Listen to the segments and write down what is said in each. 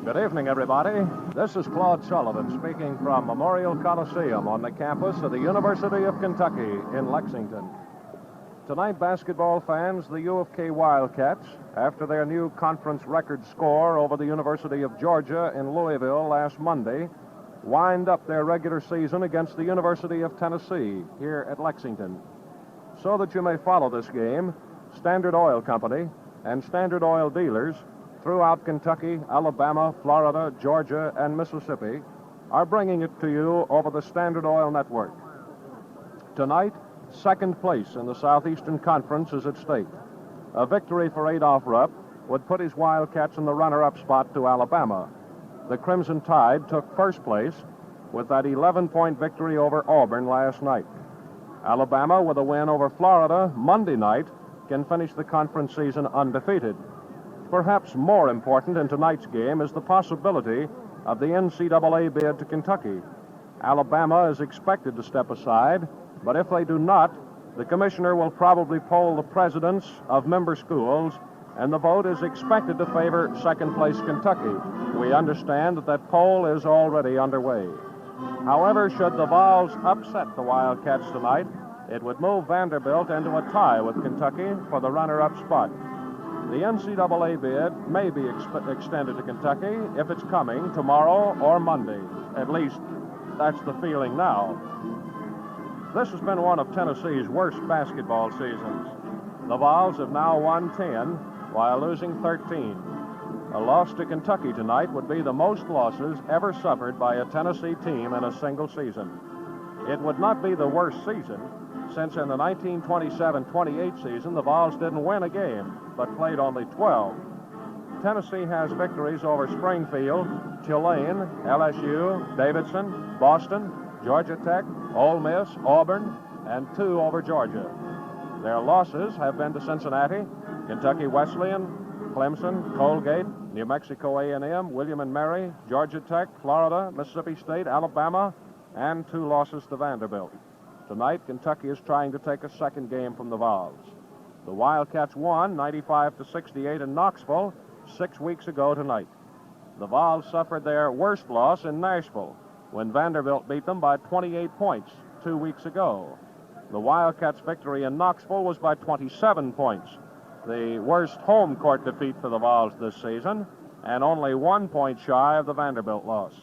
Good evening, everybody. This is Claude Sullivan speaking from Memorial Coliseum on the campus of the University of Kentucky in Lexington. Tonight, basketball fans, the U of K Wildcats, after their new conference record score over the University of Georgia in Louisville last Monday, wind up their regular season against the University of Tennessee here at Lexington. So that you may follow this game, Standard Oil Company and Standard Oil dealers throughout Kentucky, Alabama, Florida, Georgia, and Mississippi are bringing it to you over the Standard Oil Network. Tonight, second place in the Southeastern Conference is at stake. A victory for Adolph Rupp would put his Wildcats in the runner-up spot to Alabama. The Crimson Tide took first place with that 11-point victory over Auburn last night. Alabama, with a win over Florida Monday night, can finish the conference season undefeated. Perhaps more important in tonight's game is the possibility of the NCAA bid to Kentucky. Alabama is expected to step aside, but if they do not, the commissioner will probably poll the presidents of member schools, and the vote is expected to favor second-place Kentucky. We understand that poll is already underway. However, should the Vols upset the Wildcats tonight, it would move Vanderbilt into a tie with Kentucky for the runner-up spot. The NCAA bid may be extended to Kentucky if it's coming tomorrow or Monday. At least, that's the feeling now. This has been one of Tennessee's worst basketball seasons. The Vols have now won 10 while losing 13. A loss to Kentucky tonight would be the most losses ever suffered by a Tennessee team in a single season. It would not be the worst season, since in the 1927-28 season, the Vols didn't win a game, but played only 12. Tennessee has victories over Springfield, Tulane, LSU, Davidson, Boston, Georgia Tech, Ole Miss, Auburn, and 2 over Georgia. Their losses have been to Cincinnati, Kentucky Wesleyan, Clemson, Colgate, New Mexico A&M, William & Mary, Georgia Tech, Florida, Mississippi State, Alabama, and 2 losses to Vanderbilt. Tonight, Kentucky is trying to take a second game from the Vols. The Wildcats won 95-68 in Knoxville 6 weeks ago tonight. The Vols suffered their worst loss in Nashville when Vanderbilt beat them by 28 points 2 weeks ago. The Wildcats' victory in Knoxville was by 27 points, the worst home court defeat for the Vols this season, and only 1 point shy of the Vanderbilt loss.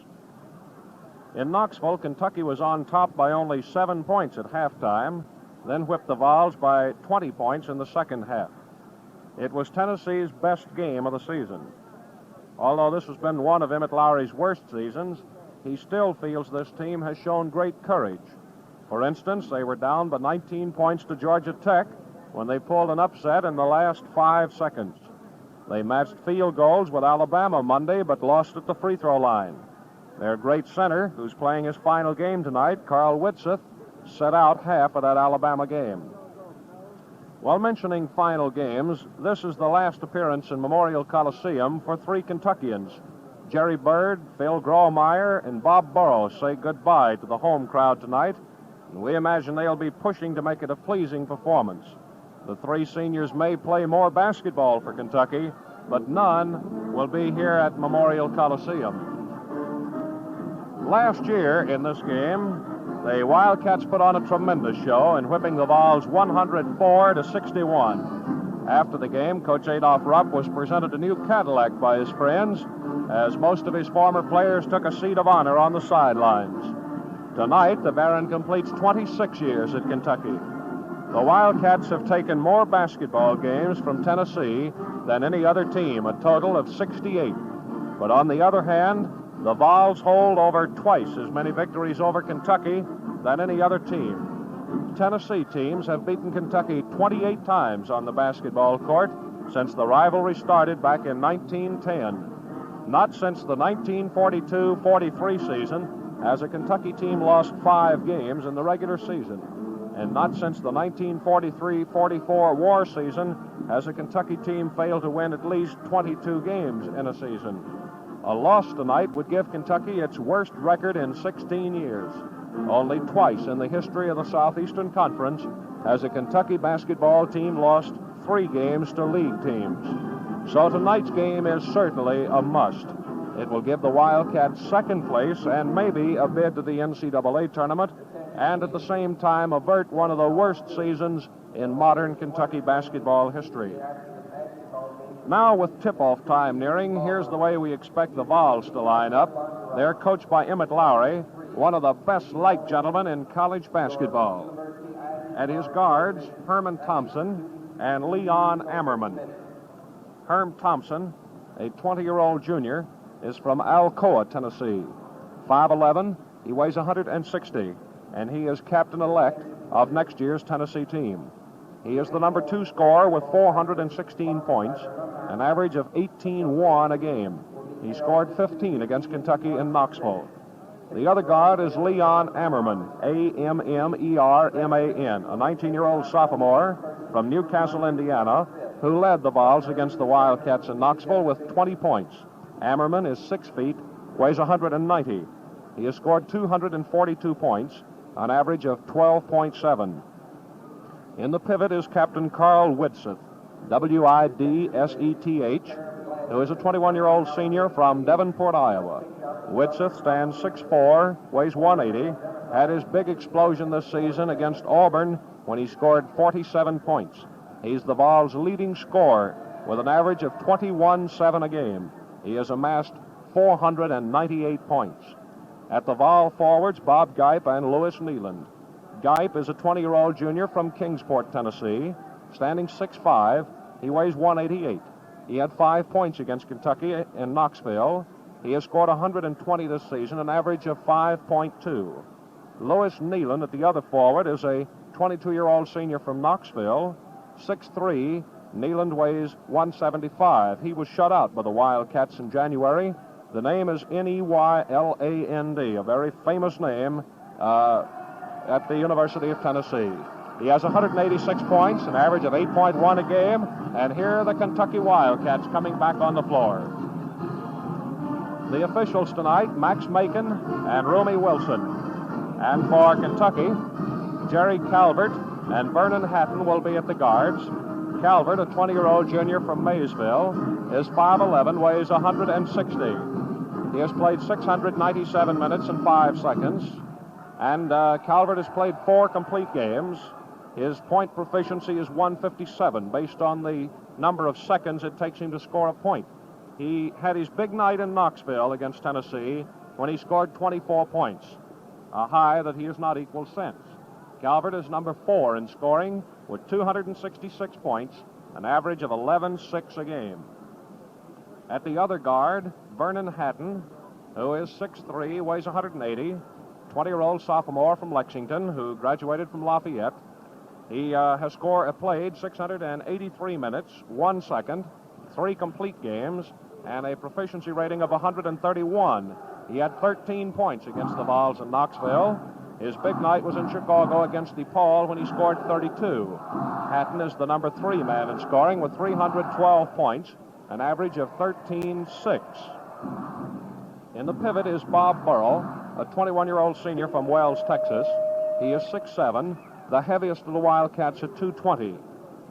In Knoxville, Kentucky was on top by only 7 points at halftime, then whipped the Vols by 20 points in the second half. It was Tennessee's best game of the season. Although this has been one of Emmett Lowry's worst seasons, he still feels this team has shown great courage. For instance, they were down by 19 points to Georgia Tech when they pulled an upset in the last 5 seconds. They matched field goals with Alabama Monday, but lost at the free throw line. Their great center, who's playing his final game tonight, Carl Whitseth, set out half of that Alabama game. While mentioning final games, this is the last appearance in Memorial Coliseum for 3 Kentuckians. Jerry Bird, Phil Grawemeyer, and Bob Burrows say goodbye to the home crowd tonight, and we imagine they'll be pushing to make it a pleasing performance. The 3 seniors may play more basketball for Kentucky, but none will be here at Memorial Coliseum. Last year in this game, the Wildcats put on a tremendous show in whipping the Vols 104-61. After the game, Coach Adolph Rupp was presented a new Cadillac by his friends, as most of his former players took a seat of honor on the sidelines. Tonight, the Baron completes 26 years at Kentucky. The Wildcats have taken more basketball games from Tennessee than any other team, a total of 68. But on the other hand, the Vols hold over twice as many victories over Kentucky than any other team. Tennessee teams have beaten Kentucky 28 times on the basketball court since the rivalry started back in 1910. Not since the 1942-43 season has a Kentucky team lost 5 games in the regular season. And not since the 1943-44 war season has a Kentucky team failed to win at least 22 games in a season. A loss tonight would give Kentucky its worst record in 16 years. Only twice in the history of the Southeastern Conference has a Kentucky basketball team lost 3 games to league teams. So tonight's game is certainly a must. It will give the Wildcats second place and maybe a bid to the NCAA tournament, and at the same time avert one of the worst seasons in modern Kentucky basketball history. Now, with tip-off time nearing, here's the way we expect the Vols to line up. They're coached by Emmett Lowry, one of the best light gentlemen in college basketball. At his guards, Herman Thompson and Leon Ammerman. Herm Thompson, a 20-year-old junior, is from Alcoa, Tennessee. 5'11", he weighs 160, and he is captain-elect of next year's Tennessee team. He is the number 2 scorer with 416 points, an average of 18-1 a game. He scored 15 against Kentucky in Knoxville. The other guard is Leon Ammerman, A-M-M-E-R-M-A-N, a 19-year-old sophomore from Newcastle, Indiana, who led the Vols against the Wildcats in Knoxville with 20 points. Ammerman is 6 feet, weighs 190. He has scored 242 points, an average of 12.7. In the pivot is Captain Carl Widseth, W-I-D-S-E-T-H, who is a 21-year-old senior from Devonport, Iowa. Widseth stands 6'4", weighs 180, had his big explosion this season against Auburn when he scored 47 points. He's the Vols' leading scorer with an average of 21-7 a game. He has amassed 498 points. At the Vol forwards, Bob Gipe and Louis Nealand. Gipe is a 20-year-old junior from Kingsport, Tennessee, standing 6'5". He weighs 188. He had 5 points against Kentucky in Knoxville. He has scored 120 this season, an average of 5.2. Louis Nealand at the other forward is a 22-year-old senior from Knoxville, 6'3". Nealand weighs 175. He was shut out by the Wildcats in January. The name is Neyland, a very famous name at the University of Tennessee. He has 186 points, an average of 8.1 a game, and here are the Kentucky Wildcats coming back on the floor. The officials tonight, Max Macon and Rumi Wilson. And for Kentucky, Jerry Calvert and Vernon Hatton will be at the guards. Calvert, a 20-year-old junior from Maysville, is 5'11", weighs 160. He has played 697 minutes and 5 seconds. And Calvert has played 4 complete games. His point proficiency is 157, based on the number of seconds it takes him to score a point. He had his big night in Knoxville against Tennessee when he scored 24 points, a high that he has not equaled since. Calvert is number 4 in scoring with 266 points, an average of 11-6 a game. At the other guard, Vernon Hatton, who is 6'3", weighs 180, 20-year-old sophomore from Lexington who graduated from Lafayette. He has played 683 minutes, 1 second, 3 complete games, and a proficiency rating of 131. He had 13 points against the Vols in Knoxville. His big night was in Chicago against DePaul when he scored 32. Hatton is the number 3 man in scoring with 312 points, an average of 13-6. In the pivot is Bob Burrow, a 21-year-old senior from Wells, Texas. He is 6'7", the heaviest of the Wildcats at 220.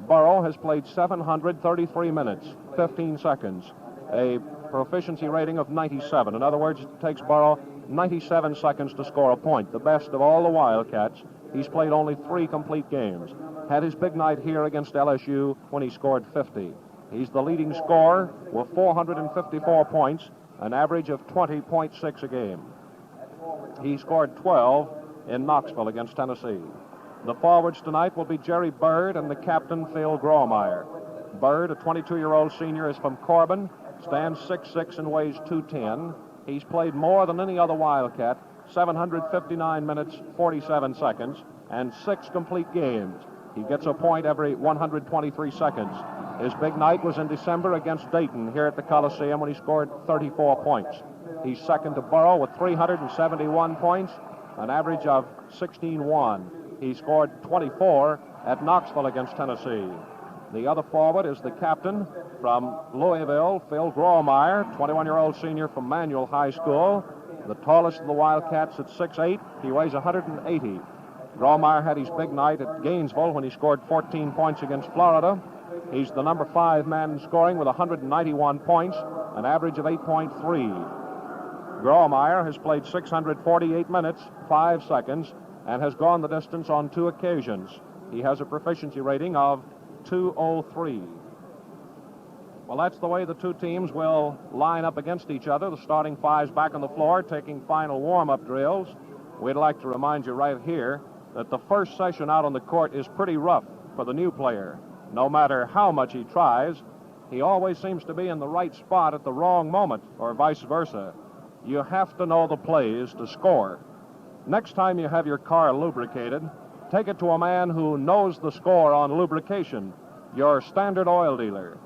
Burrow has played 733 minutes, 15 seconds, a proficiency rating of 97. In other words, it takes Burrow 97 seconds to score a point, the best of all the Wildcats. He's played only 3 complete games. Had his big night here against LSU when he scored 50. He's the leading scorer with 454 points, an average of 20.6 a game. He scored 12 in Knoxville against Tennessee. The forwards tonight will be Jerry Bird and the captain, Phil Grawemeyer. Bird, a 22-year-old senior, is from Corbin, stands 6'6" and weighs 210. He's played more than any other Wildcat, 759 minutes, 47 seconds, and 6 complete games. He gets a point every 123 seconds. His big night was in December against Dayton here at the Coliseum when he scored 34 points. He's second to Burrow with 371 points, an average of 16-1. He scored 24 at Knoxville against Tennessee. The other forward is the captain from Louisville, Phil Grawemeyer, 21-year-old senior from Manual High School, the tallest of the Wildcats at 6'8". He weighs 180. Grawemeyer had his big night at Gainesville when he scored 14 points against Florida. He's the number 5 man scoring with 191 points, an average of 8.3. Grawemeyer has played 648 minutes, 5 seconds, and has gone the distance on 2 occasions. He has a proficiency rating of 203. Well, that's the way the two teams will line up against each other. The starting 5's back on the floor taking final warm-up drills. We'd like to remind you right here that the first session out on the court is pretty rough for the new player. No matter how much he tries, he always seems to be in the right spot at the wrong moment, or vice versa. You have to know the plays to score. Next time you have your car lubricated, take it to a man who knows the score on lubrication, your Standard Oil dealer.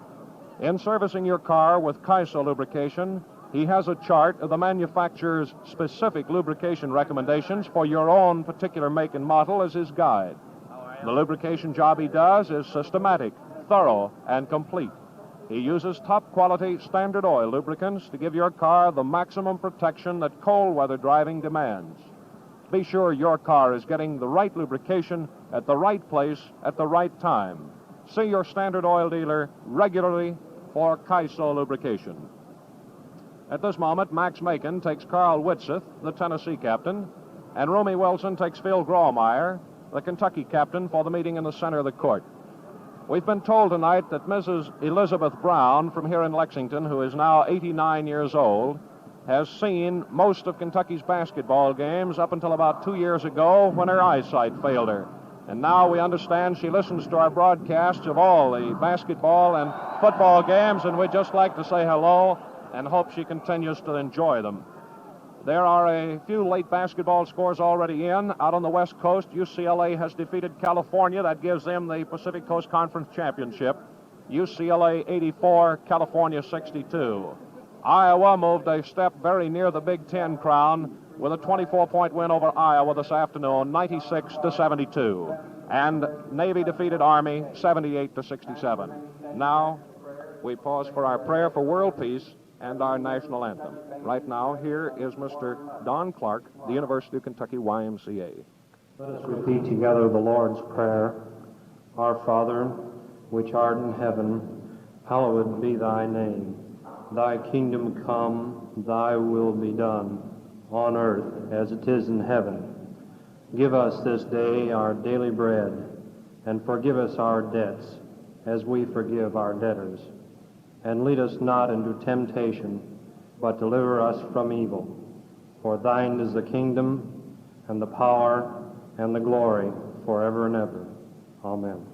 In servicing your car with Kaiso lubrication, he has a chart of the manufacturer's specific lubrication recommendations for your own particular make and model as his guide. The lubrication job he does is systematic, thorough, and complete. He uses top-quality Standard Oil lubricants to give your car the maximum protection that cold weather driving demands. Be sure your car is getting the right lubrication at the right place at the right time. See your Standard Oil dealer regularly for Kaiso lubrication. At this moment, Max Macon takes Carl Whitseth, the Tennessee captain, and Romy Wilson takes Phil Grawemeyer, the Kentucky captain, for the meeting in the center of the court. We've been told tonight that Mrs. Elizabeth Brown from here in Lexington, who is now 89 years old, has seen most of Kentucky's basketball games up until about 2 years ago when her eyesight failed her. And now we understand she listens to our broadcasts of all the basketball and football games, and we'd just like to say hello and hope she continues to enjoy them. There are a few late basketball scores already in. Out on the West Coast, UCLA has defeated California. That gives them the Pacific Coast Conference Championship. UCLA 84, California 62. Iowa moved a step very near the Big Ten crown with a 24-point win over Iowa this afternoon, 96-72. And Navy defeated Army 78-67. Now we pause for our prayer for world peace and our national anthem. Right now, here is Mr. Don Clark, the University of Kentucky YMCA. Let us repeat together the Lord's Prayer. Our Father, which art in heaven, hallowed be thy name. Thy kingdom come, thy will be done, on earth as it is in heaven. Give us this day our daily bread, and forgive us our debts, as we forgive our debtors. And lead us not into temptation, but deliver us from evil. For thine is the kingdom, and the power, and the glory, forever and ever. Amen.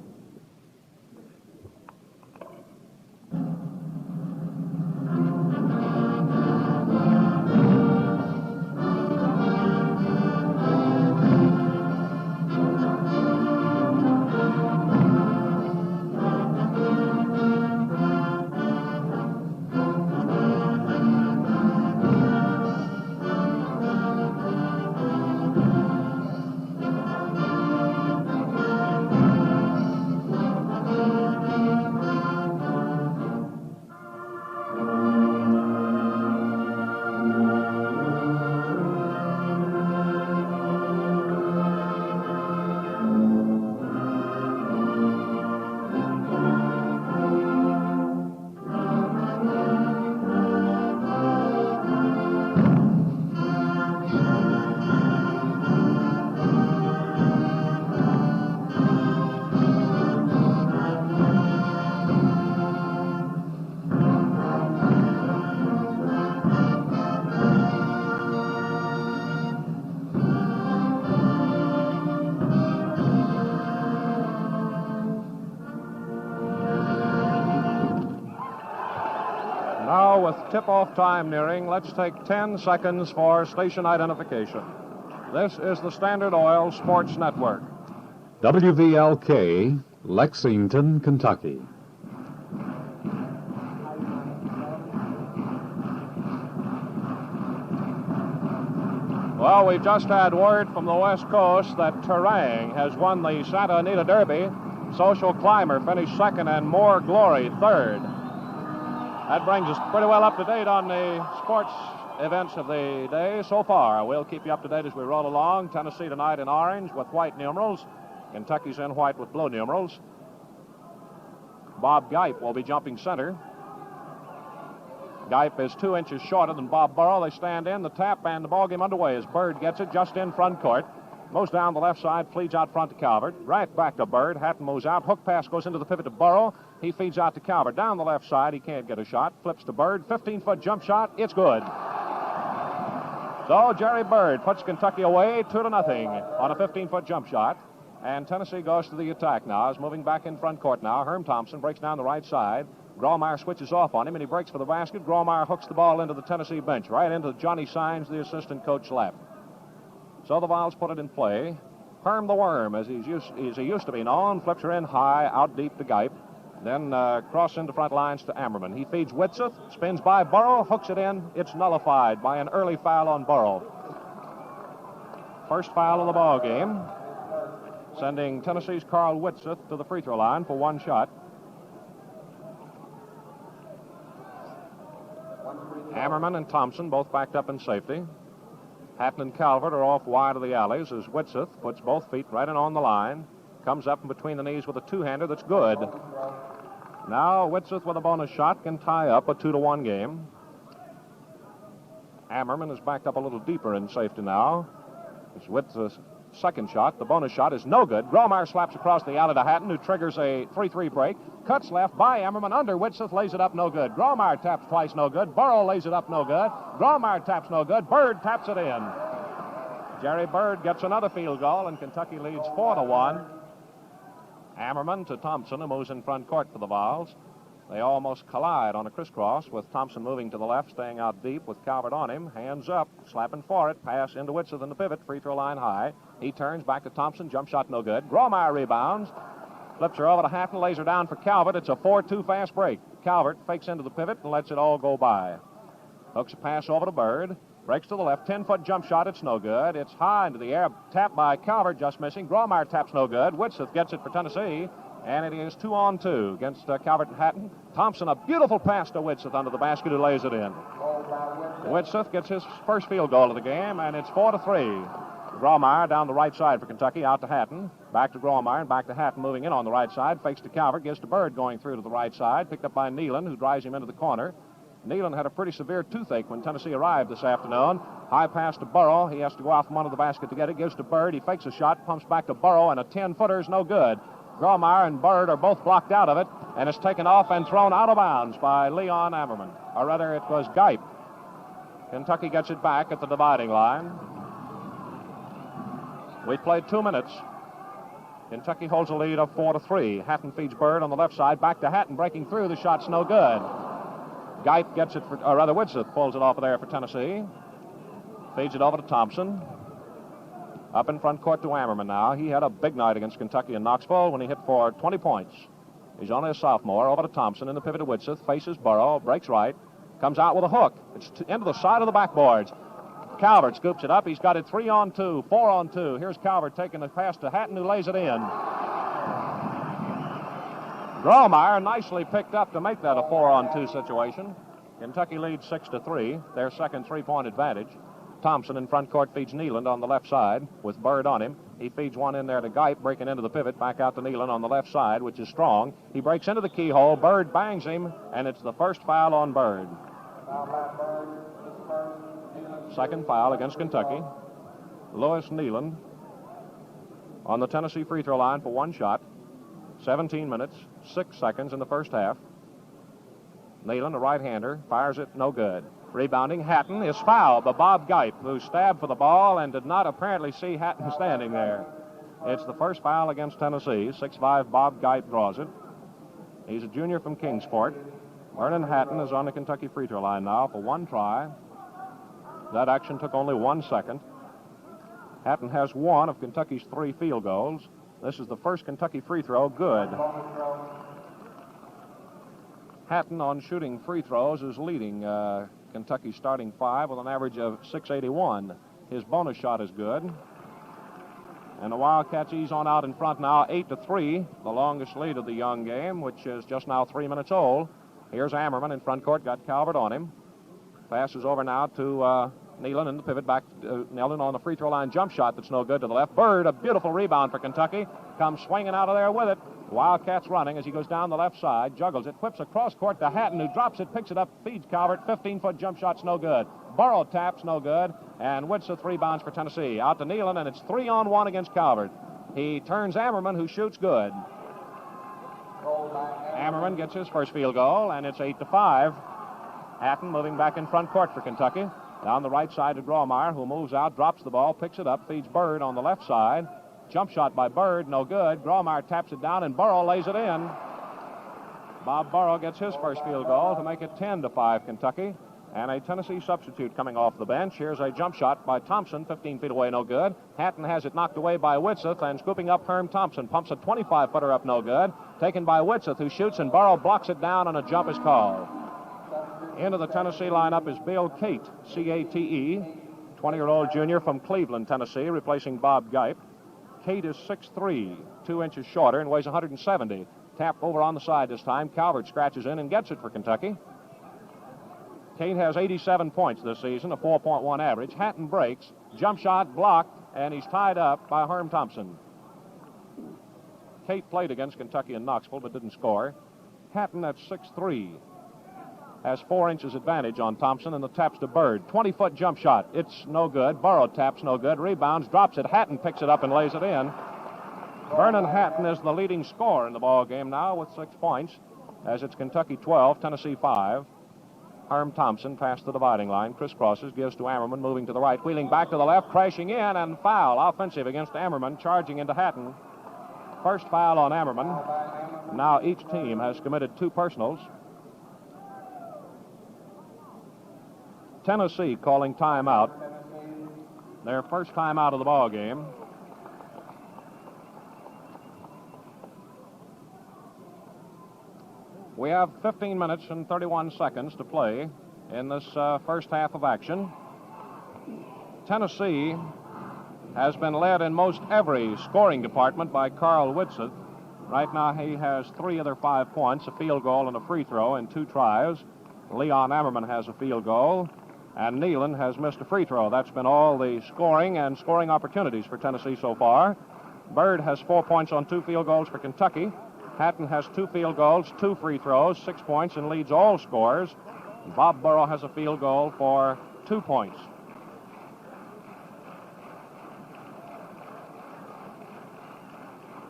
Now, with tip-off time nearing, let's take 10 seconds for station identification. This is the Standard Oil Sports Network. WVLK, Lexington, Kentucky. Well, we've just had word from the West Coast that Terang has won the Santa Anita Derby. Social Climber finished second and More Glory third. That brings us pretty well up to date on the sports events of the day so far. We'll keep you up to date as we roll along. Tennessee tonight in orange with white numerals. Kentucky's in white with blue numerals. Bob Geip will be jumping center. Geip is 2 inches shorter than Bob Burrow. They stand in, the tap, and the ball game underway as Bird gets it just in front court. Moves down the left side, feeds out front to Calvert. Right back to Bird. Hatton moves out. Hook pass goes into the pivot to Burrow. He feeds out to Calvert. Down the left side, he can't get a shot. Flips to Bird. 15-foot jump shot. It's good. So Jerry Bird puts Kentucky away 2-0 on a 15-foot jump shot. And Tennessee goes to the attack now. Is moving back in front court now. Herm Thompson breaks down the right side. Grawemeyer switches off on him, and he breaks for the basket. Grawemeyer hooks the ball into the Tennessee bench, right into Johnny Sines, the assistant coach, lap. So the Vols put it in play. Herm the Worm, as he used to be known, flips her in high, out deep to Geip. Then cross into front lines to Ammerman. He feeds Whitseth, spins by Burrow, hooks it in. It's nullified by an early foul on Burrow. First foul of the ball game, sending Tennessee's Carl Whitseth to the free throw line for one shot. Ammerman and Thompson both backed up in safety. Hatton and Calvert are off wide of the alleys as Whitseth puts both feet right in on the line. Comes up in between the knees with a two-hander that's good. Now Whitseth with a bonus shot can tie up a 2-1 game. Ammerman is backed up a little deeper in safety now. It's Whitseth's second shot. The bonus shot is no good. Grawemeyer slaps across the alley to Hatton, who triggers a 3-3 break. Cuts left by Ammerman under Whitseth, lays it up, no good. Grawemeyer taps twice, no good. Burrow lays it up, no good. Grawemeyer taps, no good. Bird taps it in. Jerry Bird gets another field goal, and Kentucky leads 4-1. Ammerman to Thompson, who moves in front court for the Vols. They almost collide on a crisscross, with Thompson moving to the left, staying out deep with Calvert on him. Hands up, slapping for it. Pass into Whitseth in the pivot, free throw line high. He turns back to Thompson, jump shot no good. Grawemeyer rebounds. Flips her over to Hatton, lays her down for Calvert. It's a 4-2 fast break. Calvert fakes into the pivot and lets it all go by. Hooks a pass over to Bird. Breaks to the left, 10-foot jump shot. It's no good. It's high into the air. Tap by Calvert, just missing. Grawemeyer taps no good. Whitseth gets it for Tennessee. And it is 2-on-2 against Calvert and Hatton. Thompson, a beautiful pass to Whitseth under the basket, who lays it in. Whitseth gets his first field goal of the game, and it's 4-3. Grawemeyer down the right side for Kentucky, out to Hatton. Back to Grawemeyer and back to Hatton, moving in on the right side. Fakes to Calvert, gives to Bird going through to the right side. Picked up by Nealon, who drives him into the corner. Nealon had a pretty severe toothache when Tennessee arrived this afternoon. High pass to Burrow. He has to go out from under the basket to get it. Gives to Bird. He fakes a shot, pumps back to Burrow, and a 10-footer is no good. Grawemeyer and Bird are both blocked out of it, and it's taken off and thrown out of bounds by Leon Ammerman. Or rather, it was Geip. Kentucky gets it back at the dividing line. We've played 2 minutes. Kentucky holds a lead of 4-3. Hatton feeds Bird on the left side. Back to Hatton, breaking through. The shot's no good. Geip gets it for, or rather, Whitseth pulls it off of there for Tennessee. Feeds it over to Thompson. Up in front court to Ammerman now. He had a big night against Kentucky in Knoxville when he hit for 20 points. He's only a sophomore. Over to Thompson in the pivot to Whitseth. Faces Burrow. Breaks right. Comes out with a hook. It's into the side of the backboards. Calvert scoops it up. He's got it 3-on-2, 4-on-2. Here's Calvert taking the pass to Hatton, who lays it in. Grawemeyer nicely picked up to make that a 4-on-2 situation. Kentucky leads 6-3, their second three-point advantage. Thompson in front court feeds Nealon on the left side with Bird on him. He feeds one in there to Geip, breaking into the pivot, back out to Nealon on the left side, which is strong. He breaks into the keyhole. Bird bangs him, and it's the first foul on Bird. Second foul against Kentucky. Lewis Nealon on the Tennessee free throw line for one shot. 17 minutes, 6 seconds in the first half. Nealon, a right-hander, fires it, no good. Rebounding, Hatton is fouled by Bob Geip, who stabbed for the ball and did not apparently see Hatton standing there. It's the first foul against Tennessee. 6'5" Bob Geip draws it. He's a junior from Kingsport. Vernon Hatton is on the Kentucky free throw line now for one try. That action took only 1 second. Hatton has one of Kentucky's 3 field goals. This is the first Kentucky free throw. Good. Hatton on shooting free throws is leading Kentucky's starting 5 with an average of 681. His bonus shot is good. And the Wildcats ease on out in front now, 8-3, the longest lead of the young game, which is just now 3 minutes old. Here's Ammerman in front court, got Calvert on him. Passes over now to Nealon in the pivot, back to Nealon on the free throw line jump shot that's no good to the left. Bird, a beautiful rebound for Kentucky. comes swinging out of there with it. Wildcats running as he goes down the left side, juggles it, whips across court to Hatton, who drops it, picks it up, feeds Calvert. 15-foot jump shot's no good. Burrow taps, no good. And Whitseth rebounds for Tennessee. Out to Nealon, and it's 3-on-1 against Calvert. He turns Ammerman, who shoots good. Ammerman gets his first field goal, and it's 8-5. Hatton moving back in front court for Kentucky. Down the right side to Grawemeyer, who moves out, drops the ball, picks it up, feeds Bird on the left side. Jump shot by Bird, no good. Grawemeyer taps it down, and Burrow lays it in. Bob Burrow gets his first field goal to make it 10-5 Kentucky. And a Tennessee substitute coming off the bench. Here's a jump shot by Thompson, 15 feet away, no good. Hatton has it knocked away by Whitseth, and scooping up Herm Thompson. Pumps a 25-footer up, no good. Taken by Whitseth, who shoots, and Burrow blocks it down, and a jump is called. Into the Tennessee lineup is Bill Cate, C-A-T-E, 20-year-old junior from Cleveland, Tennessee, replacing Bob Gipe. Cate is 6'3", 2 inches shorter, and weighs 170. Tap over on the side this time. Calvert scratches in and gets it for Kentucky. Cate has 87 points this season, a 4.1 average. Hatton breaks, jump shot blocked, and he's tied up by Herm Thompson. Cate played against Kentucky in Knoxville but didn't score. Hatton at 6'3", has 4 inches advantage on Thompson, and the tap's to Bird. 20-foot jump shot. It's no good. Burrow taps, no good. Rebounds, drops it. Hatton picks it up and lays it in. Vernon Hatton is the leading scorer in the ball game now with 6 points, as it's Kentucky 12, Tennessee 5. Herm Thompson past the dividing line, crisscrosses, gives to Ammerman, moving to the right, wheeling back to the left, crashing in, and foul, offensive against Ammerman, charging into Hatton. First foul on Ammerman. Now each team has committed 2 personals. Tennessee calling timeout. Their first time out of the ball game. We have 15 minutes and 31 seconds to play in this first half of action. Tennessee has been led in most every scoring department by Carl Whitseth. Right now he has 3 of their 5 points, a field goal and a free throw in 2 tries. Leon Ammerman has a field goal, and Nealon has missed a free throw. That's been all the scoring and scoring opportunities for Tennessee so far. Bird has 4 points on 2 field goals for Kentucky. Hatton has 2 field goals, 2 free throws, 6 points, and leads all scorers. Bob Burrow has a field goal for 2 points.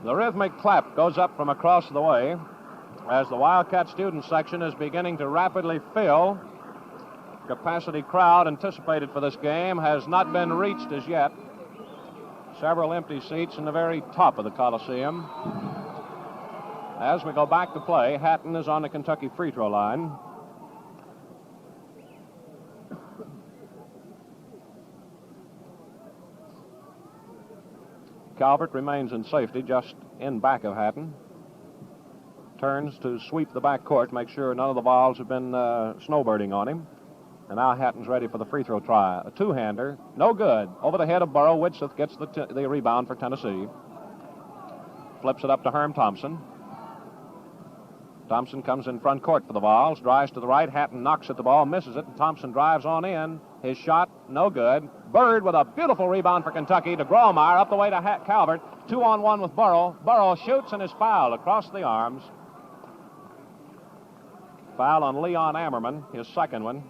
The rhythmic clap goes up from across the way as the Wildcat student section is beginning to rapidly fill. Capacity crowd anticipated for this game has not been reached as yet. Several empty seats in the very top of the Coliseum. As we go back to play, Hatton is on the Kentucky free throw line. Calvert remains in safety just in back of Hatton. Turns to sweep the back court, make sure none of the balls have been snowbirding on him. And now Hatton's ready for the free throw try. A two-hander, no good. Over the head of Burrow, Whitseth gets the rebound for Tennessee. Flips it up to Herm Thompson. Thompson comes in front court for the Vols, drives to the right. Hatton knocks at the ball, misses it, and Thompson drives on in. His shot, no good. Bird with a beautiful rebound for Kentucky to Grawemeyer, up the way to Calvert. 2-on-1 with Burrow. Burrow shoots and is fouled across the arms. Foul on Leon Ammerman, his second one.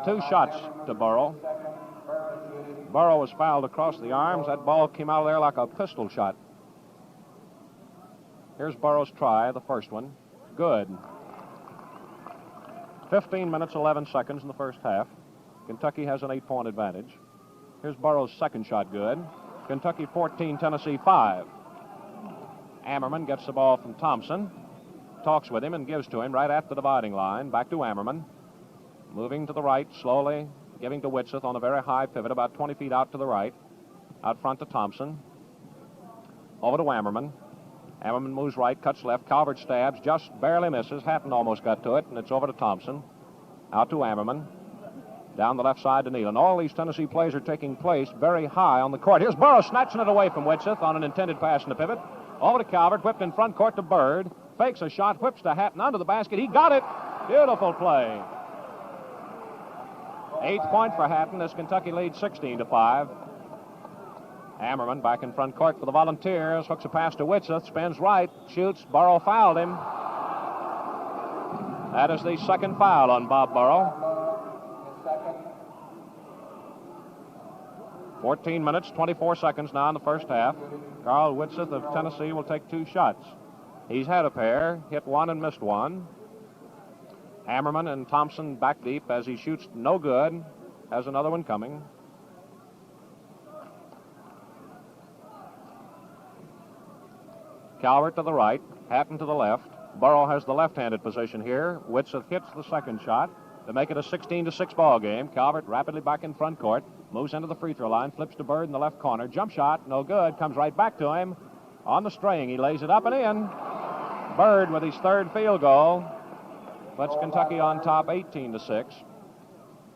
2 shots to Burrow. Burrow was fouled across the arms. That ball came out of there like a pistol shot. Here's Burrow's try, the first one. Good. 15 minutes, 11 seconds in the first half. Kentucky has an 8-point advantage. Here's Burrow's second shot, good. Kentucky 14, Tennessee 5. Ammerman gets the ball from Thompson. Talks with him and gives to him right at the dividing line. Back to Ammerman. Moving to the right, slowly giving to Whitseth on a very high pivot, about 20 feet out to the right. Out front to Thompson. Over to Ammerman. Ammerman moves right, cuts left. Calvert stabs, just barely misses. Hatton almost got to it, and it's over to Thompson. Out to Ammerman. Down the left side to Nealon. All these Tennessee plays are taking place very high on the court. Here's Burrow snatching it away from Whitseth on an intended pass in the pivot. Over to Calvert, whipped in front court to Bird. Fakes a shot, whips to Hatton under the basket. He got it. Beautiful play. 8th point for Hatton as Kentucky leads 16-5. Ammerman back in front court for the Volunteers. Hooks a pass to Whitseth. Spins right. Shoots. Burrow fouled him. That is the second foul on Bob Burrow. 14 minutes, 24 seconds now in the first half. Carl Whitseth of Tennessee will take 2 shots. He's had a pair, hit one and missed one. Ammerman and Thompson back deep as he shoots no good. Has another one coming. Calvert to the right, Hatton to the left. Burrow has the left-handed position here. Whitseth hits the second shot to make it a 16-6 ball game. Calvert rapidly back in front court, moves into the free throw line, flips to Bird in the left corner. Jump shot, no good, comes right back to him. On the string, he lays it up and in. Bird with his third field goal puts Kentucky on top 18-6.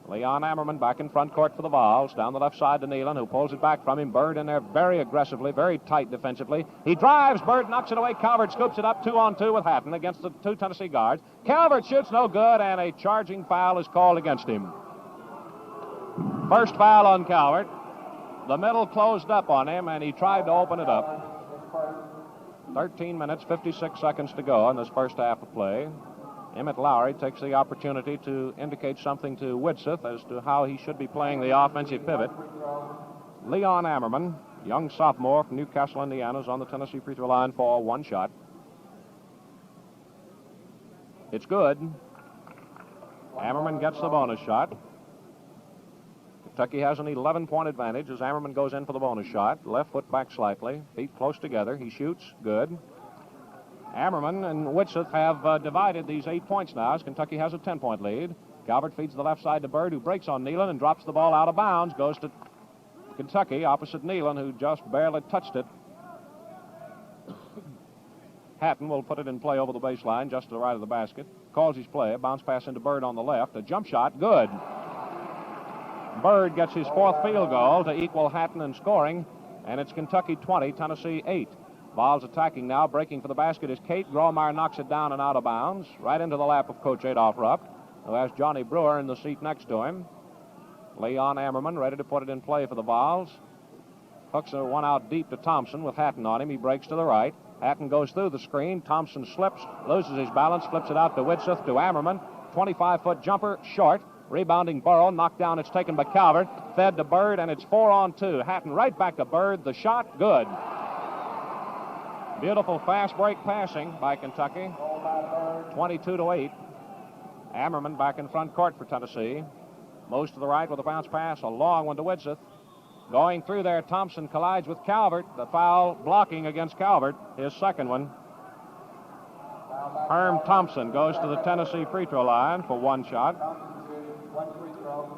Leon Ammerman back in front court for the Vols. Down the left side to Nealon, who pulls it back from him. Bird in there very aggressively, very tight defensively. He drives. Bird knocks it away. Calvert scoops it up 2-on-2 with Hatton against the 2 Tennessee guards. Calvert shoots no good, and a charging foul is called against him. First foul on Calvert. The middle closed up on him, and he tried to open it up. 13 minutes, 56 seconds to go in this first half of play. Emmett Lowry takes the opportunity to indicate something to Whitseth as to how he should be playing the offensive pivot. Leon Ammerman, young sophomore from Newcastle, Indiana, is on the Tennessee free throw line for 1 shot. It's good. Ammerman gets the bonus shot. Kentucky has an 11-point advantage as Ammerman goes in for the bonus shot. Left foot back slightly, feet close together. He shoots, good. Ammerman and Whitseth have divided these 8 points now as Kentucky has a 10-point lead. Calvert feeds the left side to Bird, who breaks on Nealon and drops the ball out of bounds. Goes to Kentucky opposite Nealon, who just barely touched it. Hatton will put it in play over the baseline just to the right of the basket. Calls his play. Bounce pass into Bird on the left. A jump shot, good. Bird gets his 4th field goal to equal Hatton in scoring, and it's Kentucky 20, Tennessee 8. Vols attacking now. Breaking for the basket is Kate. Grawemeyer knocks it down and out of bounds, right into the lap of Coach Adolph Rupp, who has Johnny Brewer in the seat next to him. Leon Ammerman ready to put it in play for the Vols. Hooks one out deep to Thompson with Hatton on him. He breaks to the right. Hatton goes through the screen. Thompson slips, loses his balance, flips it out to Whitseth, to Ammerman. 25-foot jumper, short. Rebounding Burrow, knocked down. It's taken by Calvert. Fed to Bird, and it's 4-on-2. Hatton right back to Bird. The shot, good. Beautiful fast break passing by Kentucky. 22-8. Ammerman back in front court for Tennessee. Moves to the right with a bounce pass. A long one to Whitseth. Going through there, Thompson collides with Calvert. The foul blocking against Calvert, his second one. Herm Thompson goes to the Tennessee free throw line for 1 shot.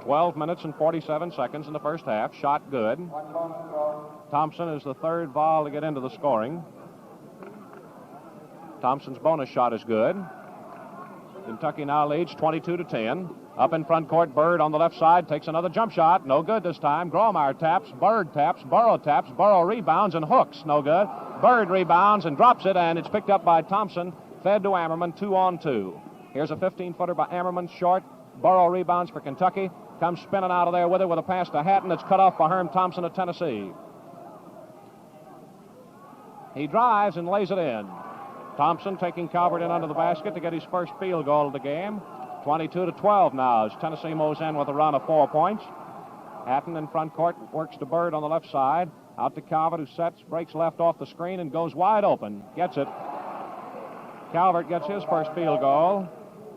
12 minutes and 47 seconds in the first half. Shot good. Thompson is the 3rd Vol to get into the scoring. Thompson's bonus shot is good. Kentucky now leads 22-10. Up in front court, Bird on the left side takes another jump shot. No good this time. Grawemeyer taps, Bird taps, Burrow taps. Burrow rebounds and hooks. No good. Bird rebounds and drops it, and it's picked up by Thompson. Fed to Ammerman, 2-on-2. Here's a 15-footer by Ammerman, short. Burrow rebounds for Kentucky. Comes spinning out of there with it with a pass to Hatton. It's cut off by Herm Thompson of Tennessee. He drives and lays it in. Thompson taking Calvert in under the basket to get his first field goal of the game. 22-12 now as Tennessee moves in with a run of 4 points. Hatton in front court works to Bird on the left side. Out to Calvert, who sets, breaks left off the screen and goes wide open. Gets it. Calvert gets his first field goal,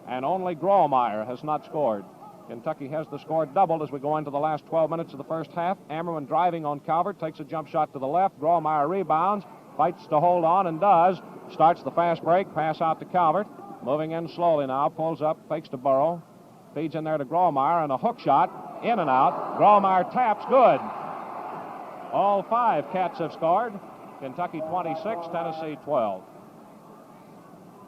and only Grawemeyer has not scored. Kentucky has the score doubled as we go into the last 12 minutes of the first half. Ammerman driving on Calvert, takes a jump shot to the left. Grawemeyer rebounds, fights to hold on and does. Starts the fast break, pass out to Calvert. Moving in slowly now, pulls up, fakes to Burrow. Feeds in there to Grawemeyer, and a hook shot, in and out. Grawemeyer taps, good. All 5 Cats have scored. Kentucky 26, Tennessee 12.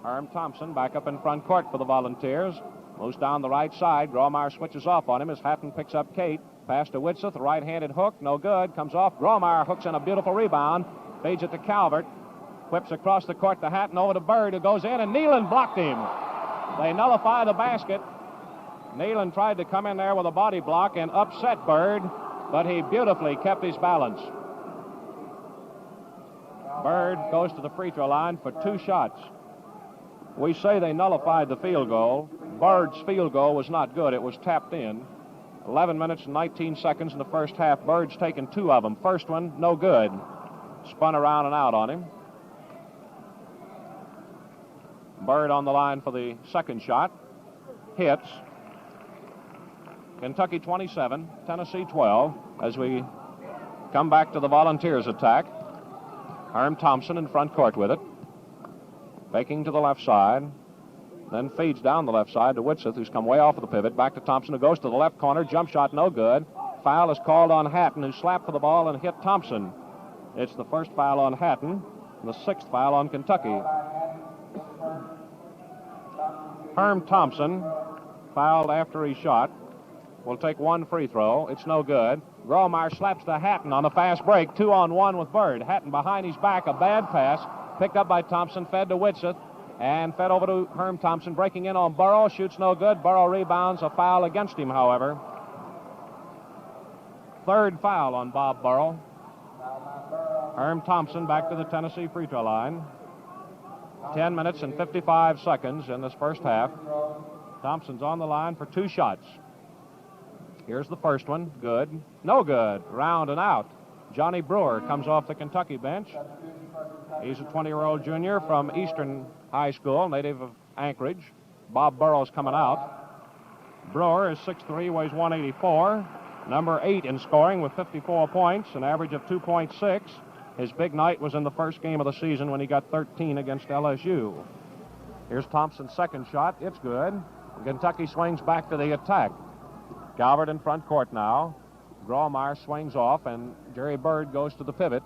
Herm Thompson back up in front court for the Volunteers. Moves down the right side. Grawemeyer switches off on him as Hatton picks up Kate. Pass to Whitseth, right-handed hook, no good. Comes off. Grawemeyer hooks in a beautiful rebound. Feeds it to Calvert. Whips across the court to Hatton, over to Bird, who goes in, and Nealon blocked him. They nullify the basket. Nealon tried to come in there with a body block and upset Bird, but he beautifully kept his balance. Bird goes to the free throw line for 2 shots. We say they nullified the field goal. Bird's field goal was not good. It was tapped in. 11 minutes and 19 seconds in the first half. Bird's taken 2 of them. First one, no good. Spun around and out on him. Bird on the line for the second shot. Hits. Kentucky 27, Tennessee 12. As we come back to the Volunteers attack. Herm Thompson in front court with it. Faking to the left side. Then feeds down the left side to Whitseth, who's come way off of the pivot. Back to Thompson, who goes to the left corner. Jump shot, no good. Foul is called on Hatton, who slapped for the ball and hit Thompson. It's the first foul on Hatton, and the 6th foul on Kentucky. Herm Thompson, fouled after he shot, will take 1 free throw. It's no good. Gromeyer slaps to Hatton on the fast break. 2-on-1 with Bird. Hatton behind his back, a bad pass. Picked up by Thompson, fed to Whitseth. And fed over to Herm Thompson, breaking in on Burrow. Shoots no good. Burrow rebounds. A foul against him, however. 3rd foul on Bob Burrow. Herm Thompson back to the Tennessee free throw line. 10 minutes and 55 seconds in this first half. Thompson's on the line for 2 shots. Here's the first one. Good. No good. Round and out. Johnny Brewer comes off the Kentucky bench. He's a 20-year-old junior from Eastern High School, native of Anchorage. Bob Burrow's coming out. Brewer is 6'3", weighs 184. Number 8 in scoring with 54 points, an average of 2.6. His big night was in the first game of the season when he got 13 against LSU. Here's Thompson's second shot. It's good. Kentucky swings back to the attack. Calvert in front court now. Gromeyer swings off, and Jerry Bird goes to the pivot.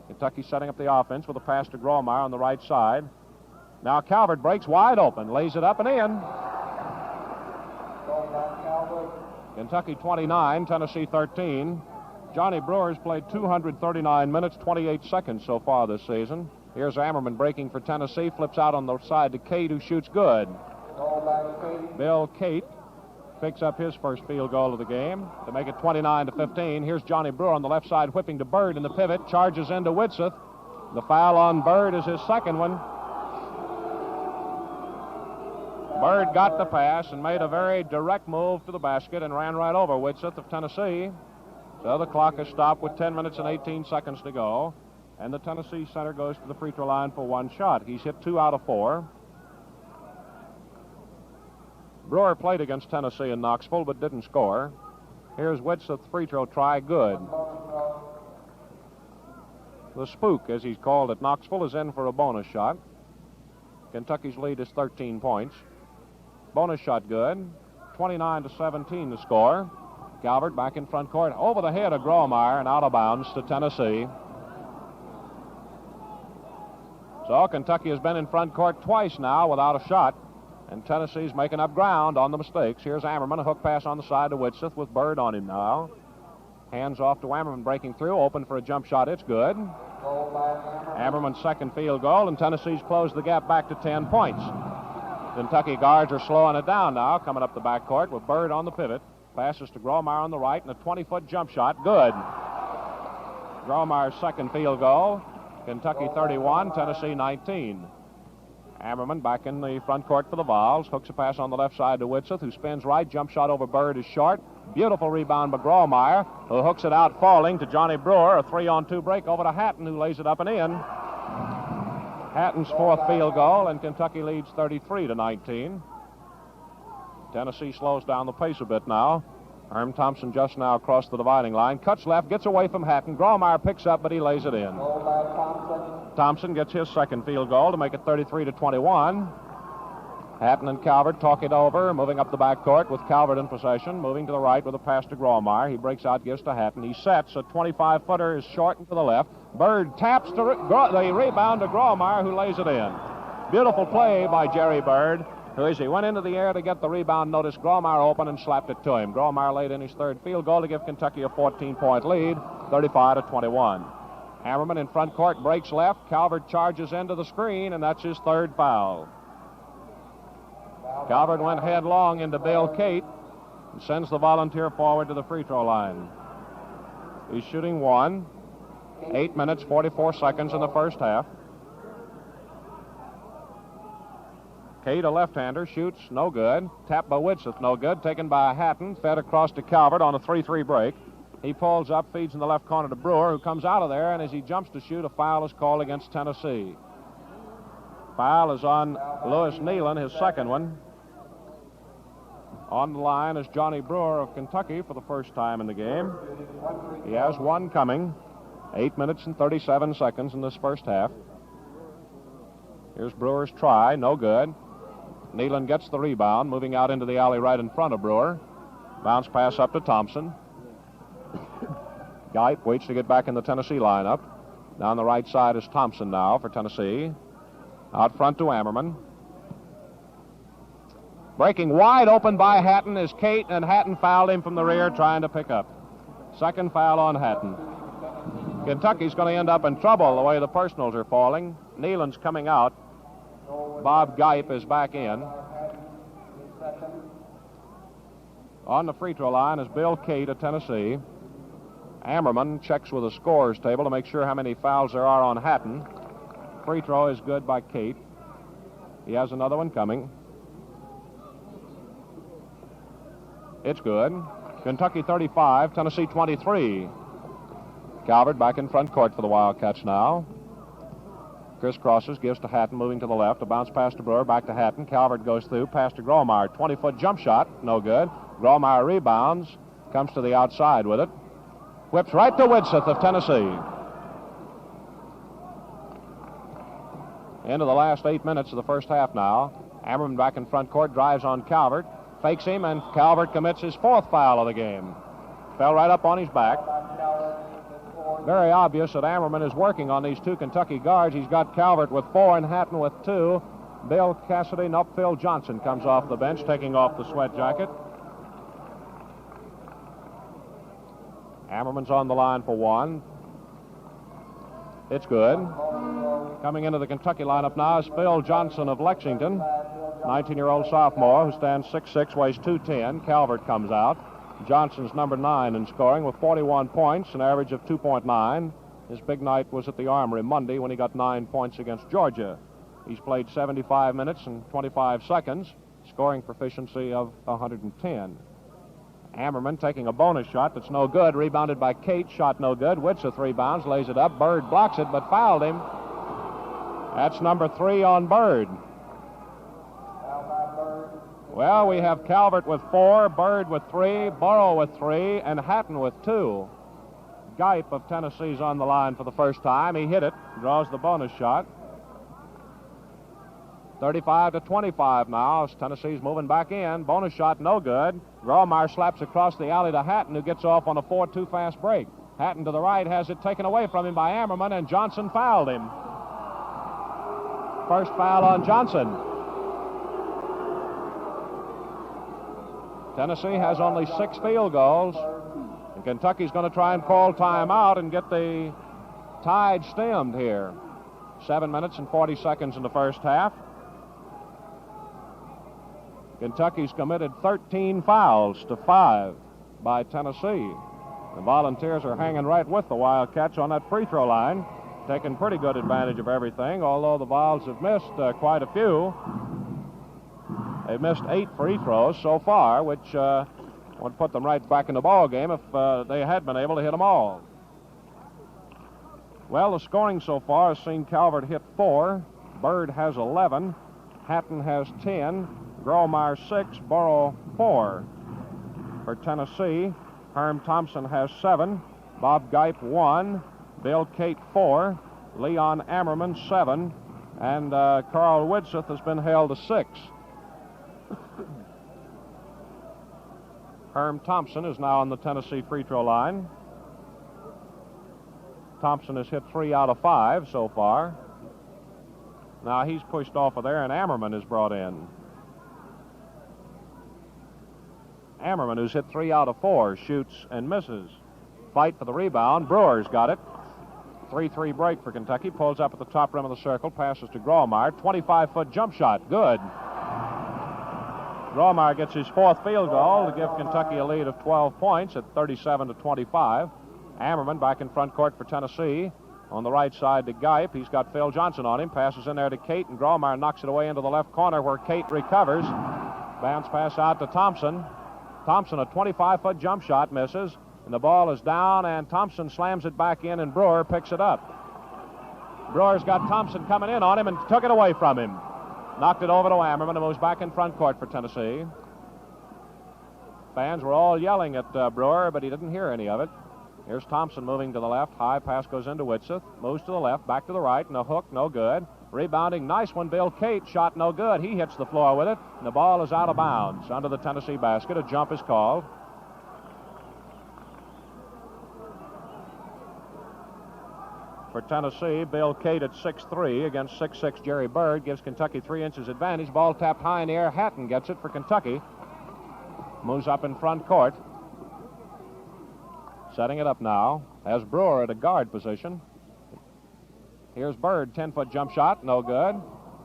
Kentucky setting up the offense with a pass to Gromeyer on the right side. Now Calvert breaks wide open, lays it up and in. Kentucky 29, Tennessee 13. Johnny Brewer's played 239 minutes, 28 seconds so far this season. Here's Ammerman breaking for Tennessee, flips out on the side to Cate, who shoots good. Bill Cate picks up his first field goal of the game to make it 29-15. Here's Johnny Brewer on the left side, whipping to Bird in the pivot, charges into Whitseth. The foul on Bird is his second one. Bird got the pass and made a very direct move to the basket and ran right over Whitseth of Tennessee. So the clock is stopped with 10 minutes and 18 seconds to go. And the Tennessee center goes to the free throw line for 1 shot. He's hit 2 out of 4. Brewer played against Tennessee in Knoxville but didn't score. Here's Whitseth's free throw try, good. The Spook, as he's called at Knoxville, is in for a bonus shot. Kentucky's lead is 13 points. Bonus shot good. 29-17 the score. Calvert back in front court. Over the head of Gromeyer and out of bounds to Tennessee. So Kentucky has been in front court twice now without a shot. And Tennessee's making up ground on the mistakes. Here's Ammerman, a hook pass on the side to Whitseth with Bird on him now. Hands off to Ammerman, breaking through, open for a jump shot. It's good. Ammerman's second field goal, and Tennessee's closed the gap back to 10 points. Kentucky guards are slowing it down now, coming up the backcourt with Bird on the pivot. Passes to Gromeyer on the right, and a 20-foot jump shot. Good. Gromeyer's second field goal. Kentucky 31, Tennessee 19. Ammerman back in the front court for the Vols. Hooks a pass on the left side to Whitseth, who spins right. Jump shot over Bird is short. Beautiful rebound by Gromeyer, who hooks it out falling to Johnny Brewer. A 3-on-2 break over to Hatton, who lays it up and in. Hatton's fourth field goal, and Kentucky leads 33-19. Tennessee slows down the pace a bit now. Herm Thompson just now across the dividing line. Cuts left, gets away from Hatton. Gromeyer picks up, but he lays it in. Thompson gets his second field goal to make it 33-21. Hatton and Calvert talk it over, moving up the backcourt with Calvert in possession, moving to the right with a pass to Gromeyer. He breaks out, gives to Hatton. He sets. A 25-footer is shortened to the left. Bird taps the rebound to Gromeyer, who lays it in. Beautiful play by Jerry Bird, who, as he went into the air to get the rebound, noticed Gromeyer open and slapped it to him. Gromeyer laid in his third field goal to give Kentucky a 14-point lead, 35-21. Ammerman in front court breaks left. Calvert charges into the screen, and that's his third foul. Calvert went headlong into Bill Cate and sends the Volunteer forward to the free throw line. He's shooting 1. 8 minutes, 44 seconds in the first half. Cate, a left-hander, shoots, no good. Tapped by Widseth, no good. Taken by Hatton, fed across to Calvert on a 3-3 break. He pulls up, feeds in the left corner to Brewer, who comes out of there, and as he jumps to shoot, a foul is called against Tennessee. Foul is on Lewis Nealon, his second one. On the line is Johnny Brewer of Kentucky for the first time in the game. He has one coming. 8 minutes and 37 seconds in this first half. Here's Brewer's try, no good. Nealon gets the rebound, moving out into the alley right in front of Brewer. Bounce pass up to Thompson. Gipe waits to get back in the Tennessee lineup. Down the right side is Thompson now for Tennessee. Out front to Ammerman. Breaking wide open by Hatton is Cate, and Hatton fouled him from the rear trying to pick up. Second foul on Hatton. Kentucky's going to end up in trouble the way the personals are falling. Nealon's coming out. Bob Gipe is back in. On the free throw line is Bill Cate of Tennessee. Ammerman checks with the scorer's table to make sure how many fouls there are on Hatton. Free throw is good by Cate. He has another one coming. It's good. Kentucky 35, Tennessee 23. Calvert back in front court for the Wildcats now. Crisscrosses, gives to Hatton, moving to the left. A bounce pass to Brewer, back to Hatton. Calvert goes through, pass to Gromeyer. 20-foot jump shot, no good. Gromeyer rebounds, comes to the outside with it. Whips right to Widseth of Tennessee. Into the last 8 minutes of the first half now. Ammerman back in front court, drives on Calvert. Fakes him, and Calvert commits his fourth foul of the game. Fell right up on his back. Very obvious that Ammerman is working on these two Kentucky guards. He's got Calvert with 4 and Hatton with 2. Bill Cassidy, Phil Johnson comes off the bench, taking off the sweat jacket. Ammerman's on the line for one. It's good. Coming into the Kentucky lineup now is Phil Johnson of Lexington, 19-year-old sophomore who stands 6'6", weighs 210. Calvert comes out. Johnson's number 9 in scoring with 41 points, an average of 2.9. His big night was at the Armory Monday when he got 9 points against Georgia. He's played 75 minutes and 25 seconds, scoring proficiency of 110. Ammerman taking a bonus shot that's no good, rebounded by Cate, shot no good. Widseth rebounds, lays it up. Bird blocks it, but fouled him. That's number 3 on Bird. Well, we have Calvert with 4, Bird with 3, Burrow with 3, and Hatton with 2. Gipe of Tennessee's on the line for the first time. He hit it, draws the bonus shot. 35-25 now as Tennessee's moving back in. Bonus shot no good. Gromeyer slaps across the alley to Hatton, who gets off on a 4-2 fast break. Hatton to the right has it taken away from him by Ammerman, and Johnson fouled him. First foul on Johnson. Tennessee has only 6 field goals, and Kentucky's going to try and call timeout and get the tide stemmed here. 7 minutes and 40 seconds in the first half. Kentucky's committed 13 fouls to 5 by Tennessee. The Volunteers are hanging right with the Wildcats on that free throw line, taking pretty good advantage of everything, although the Vols have missed quite a few. They've missed 8 free throws so far, which would put them right back in the ball game if they had been able to hit them all. Well, the scoring so far has seen Calvert hit 4, Bird has 11, Hatton has 10, Gromeyer 6, Burrow 4. For Tennessee, Herm Thompson has 7, Bob Gipe 1, Bill Cate 4, Leon Ammerman 7, and Carl Widseth has been held to 6. Herm Thompson is now on the Tennessee free throw line. Thompson has hit 3 out of 5 so far. Now he's pushed off of there, and Ammerman is brought in. Ammerman, who's hit 3 out of 4, shoots and misses. Fight for the rebound. Brewer's got it. 3-3 break for Kentucky. Pulls up at the top rim of the circle. Passes to Gromeyer. 25-foot jump shot. Good. Gromeyer gets his 4th field goal to give Kentucky a lead of 12 points at 37-25. Ammerman back in front court for Tennessee. On the right side to Gipe. He's got Phil Johnson on him. Passes in there to Kate, and Grawemeyer knocks it away into the left corner where Kate recovers. Bounce pass out to Thompson. Thompson, a 25-foot jump shot, misses. And the ball is down, and Thompson slams it back in, and Brewer picks it up. Brewer's got Thompson coming in on him and took it away from him. Knocked it over to Ammerman, and moves back in front court for Tennessee. Fans were all yelling at Brewer, but he didn't hear any of it. Here's Thompson moving to the left. High pass goes into Whitseth. Moves to the left, back to the right, and a hook, no good. Rebounding, nice one, Bill Kate. Shot no good. He hits the floor with it, and the ball is out of bounds under the Tennessee basket. A jump is called. For Tennessee, Bill Kate at 6'3" against 6'6" Jerry Bird gives Kentucky 3 inches advantage. Ball tapped high in the air. Hatton gets it for Kentucky. Moves up in front court. Setting it up now. Has Brewer at a guard position. Here's Bird, 10-foot jump shot, no good.